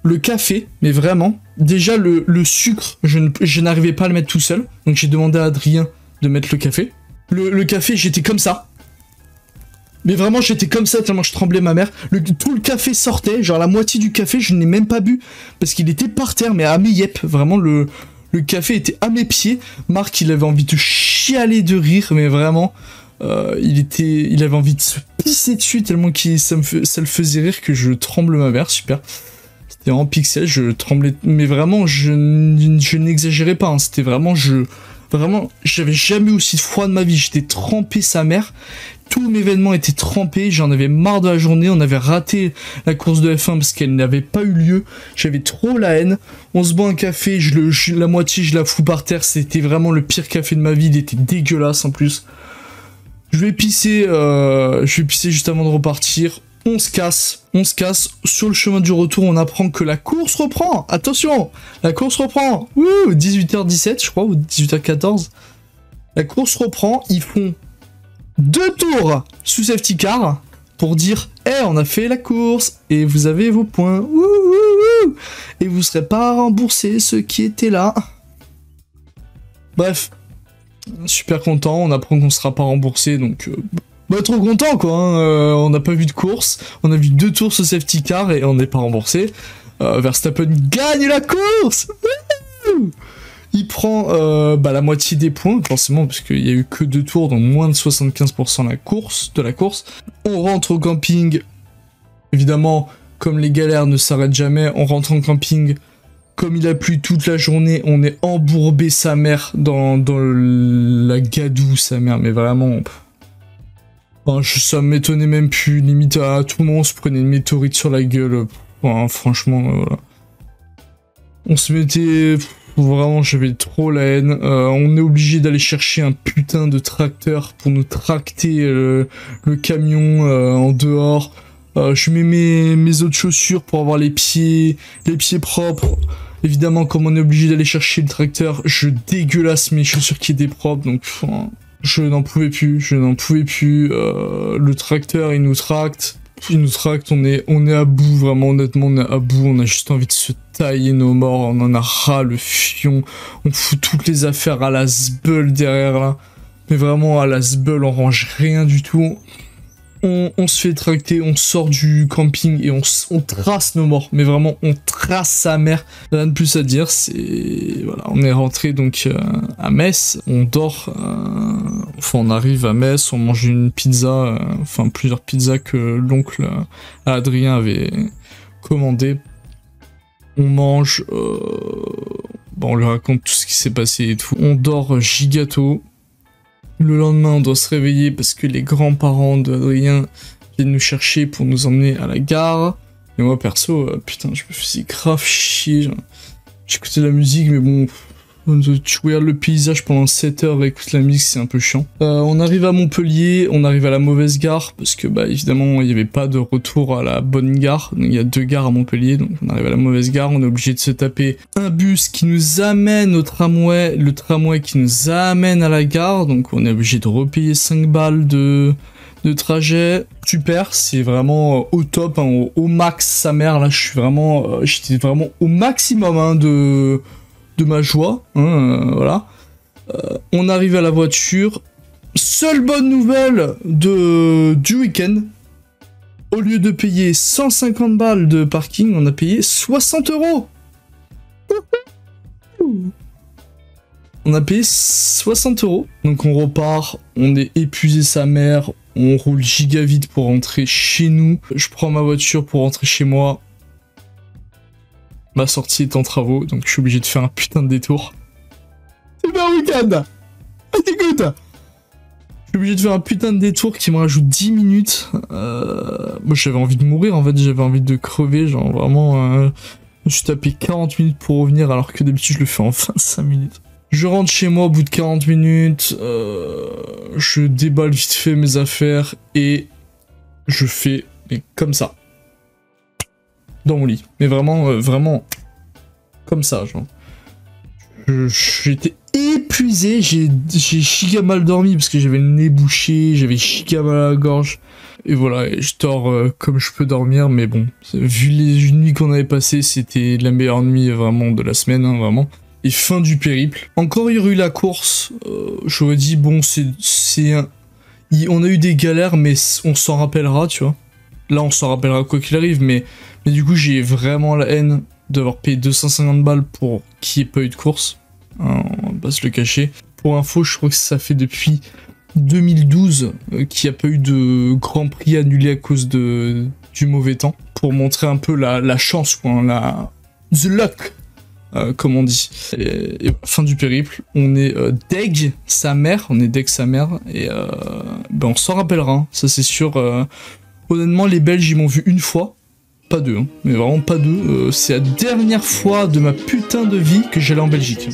Le café, mais vraiment, déjà le sucre, je n'arrivais pas à le mettre tout seul. Donc j'ai demandé à Adrien de mettre le café. Le café, j'étais comme ça. Mais vraiment, j'étais comme ça tellement je tremblais ma mère. Tout le café sortait, genre la moitié du café, je n'ai même pas bu. Parce qu'il était par terre, mais à mes yep. Vraiment, le café était à mes pieds. Marc, il avait envie de chialer de rire, mais vraiment, il avait envie de se pisser dessus tellement ça le faisait rire que je tremble ma mère, super. C'était en pixel, je tremblais, mais vraiment, je n'exagérais pas, hein. C'était vraiment, j'avais jamais aussi froid de ma vie, j'étais trempé sa mère. Tout l'événement était trempé, j'en avais marre de la journée, on avait raté la course de F1 parce qu'elle n'avait pas eu lieu, j'avais trop la haine, on se boit un café, la moitié je la fous par terre, c'était vraiment le pire café de ma vie, il était dégueulasse en plus. Je vais pisser juste avant de repartir, on se casse, sur le chemin du retour on apprend que la course reprend, attention, la course reprend, wouh, 18h17 je crois, ou 18h14, la course reprend, ils font 2 tours sous safety car pour dire on a fait la course et vous avez vos points. Wouh, wouh, wouh. Et vous serez pas remboursés ceux qui étaient là. Bref, super content. On apprend qu'on sera pas remboursé donc trop content quoi. Hein. On n'a pas vu de course. On a vu 2 tours sous safety car et on n'est pas remboursé. Verstappen gagne la course. Wouh. Il prend la moitié des points, forcément, parce qu'il n'y a eu que 2 tours, donc moins de 75% de la course. On rentre au camping. Évidemment, comme les galères ne s'arrêtent jamais, on rentre en camping. Comme il a plu toute la journée, on est embourbé sa mère dans la gadoue, sa mère, mais vraiment... Enfin, ça m'étonnait même plus, limite à tout le monde, on se prenait une météorite sur la gueule. Enfin, franchement, voilà. On se mettait... Vraiment, j'avais trop la haine. On est obligé d'aller chercher un putain de tracteur pour nous tracter le camion en dehors. Je mets mes autres chaussures pour avoir les pieds propres. Évidemment, comme on est obligé d'aller chercher le tracteur, je dégueulasse mes chaussures qui étaient propres. Donc, je n'en pouvais plus. Le tracteur, il nous tracte. On est à bout, vraiment, honnêtement, on est à bout, on a juste envie de se tailler nos morts, on en a ras le fion, on fout toutes les affaires à la sbeul derrière là, mais vraiment à la sbeul, on range rien du tout, on se fait tracter, on sort du camping et on trace nos morts, mais vraiment on trace sa mère, rien de plus à dire, voilà, on est rentré donc à Metz, on dort, on arrive à Metz, on mange une pizza, plusieurs pizzas que l'oncle Adrien avait commandé, on mange, on lui raconte tout ce qui s'est passé et tout, on dort gigato. Le lendemain, on doit se réveiller parce que les grands-parents d'Adrien viennent nous chercher pour nous emmener à la gare. Et moi, perso, putain, je me faisais grave chier. J'écoutais la musique, mais bon, tu regardes le paysage pendant 7 heures et écoutes la musique, c'est un peu chiant. On arrive à Montpellier, on arrive à la mauvaise gare, parce que, évidemment, il n'y avait pas de retour à la bonne gare. Donc, il y a 2 gares à Montpellier, donc on arrive à la mauvaise gare, on est obligé de se taper un bus qui nous amène au tramway, le tramway qui nous amène à la gare, donc on est obligé de repayer 5 balles de trajet. Super, c'est vraiment au top, hein, au max, sa mère, là, j'étais vraiment au maximum, hein, de ma joie, hein, voilà. On arrive à la voiture. Seule bonne nouvelle du week-end. Au lieu de payer 150 balles de parking, on a payé 60 €. On a payé 60 €. Donc on repart, on est épuisé sa mère, on roule giga vite pour rentrer chez nous. Je prends ma voiture pour rentrer chez moi. Ma sortie est en travaux, donc je suis obligé de faire un putain de détour. C'est pas un week-end. Écoute, je suis obligé de faire un putain de détour qui me rajoute 10 minutes. Moi j'avais envie de mourir en fait, j'avais envie de crever, genre vraiment... je me suis tapé 40 minutes pour revenir alors que d'habitude je le fais en 25 minutes. Je rentre chez moi au bout de 40 minutes, je déballe vite fait mes affaires et je fais comme ça. dans mon lit. Mais vraiment, vraiment, comme ça, genre. J'étais épuisé, j'ai giga mal dormi parce que j'avais le nez bouché, j'avais giga mal à la gorge. Et voilà, et je dors comme je peux dormir, mais bon, vu les nuits qu'on avait passées, c'était la meilleure nuit vraiment de la semaine, hein, vraiment. Et fin du périple. Encore il y aurait eu la course, j'aurais dit, bon, on a eu des galères, mais on s'en rappellera, tu vois. Là, on s'en rappellera quoi qu'il arrive, mais du coup, j'ai vraiment la haine d'avoir payé 250 balles pour qu'il n'y ait pas eu de course. Hein, on va pas se le cacher. Pour info, je crois que ça fait depuis 2012 qu'il n'y a pas eu de Grand Prix annulé à cause du mauvais temps. Pour montrer un peu la chance, quoi, the luck, comme on dit. Et fin du périple, on est deg sa mère, et ben on s'en rappellera, hein, ça c'est sûr. Honnêtement, les Belges, ils m'ont vu une fois. Pas deux, hein, mais vraiment pas deux. C'est la dernière fois de ma putain de vie que j'allais en Belgique.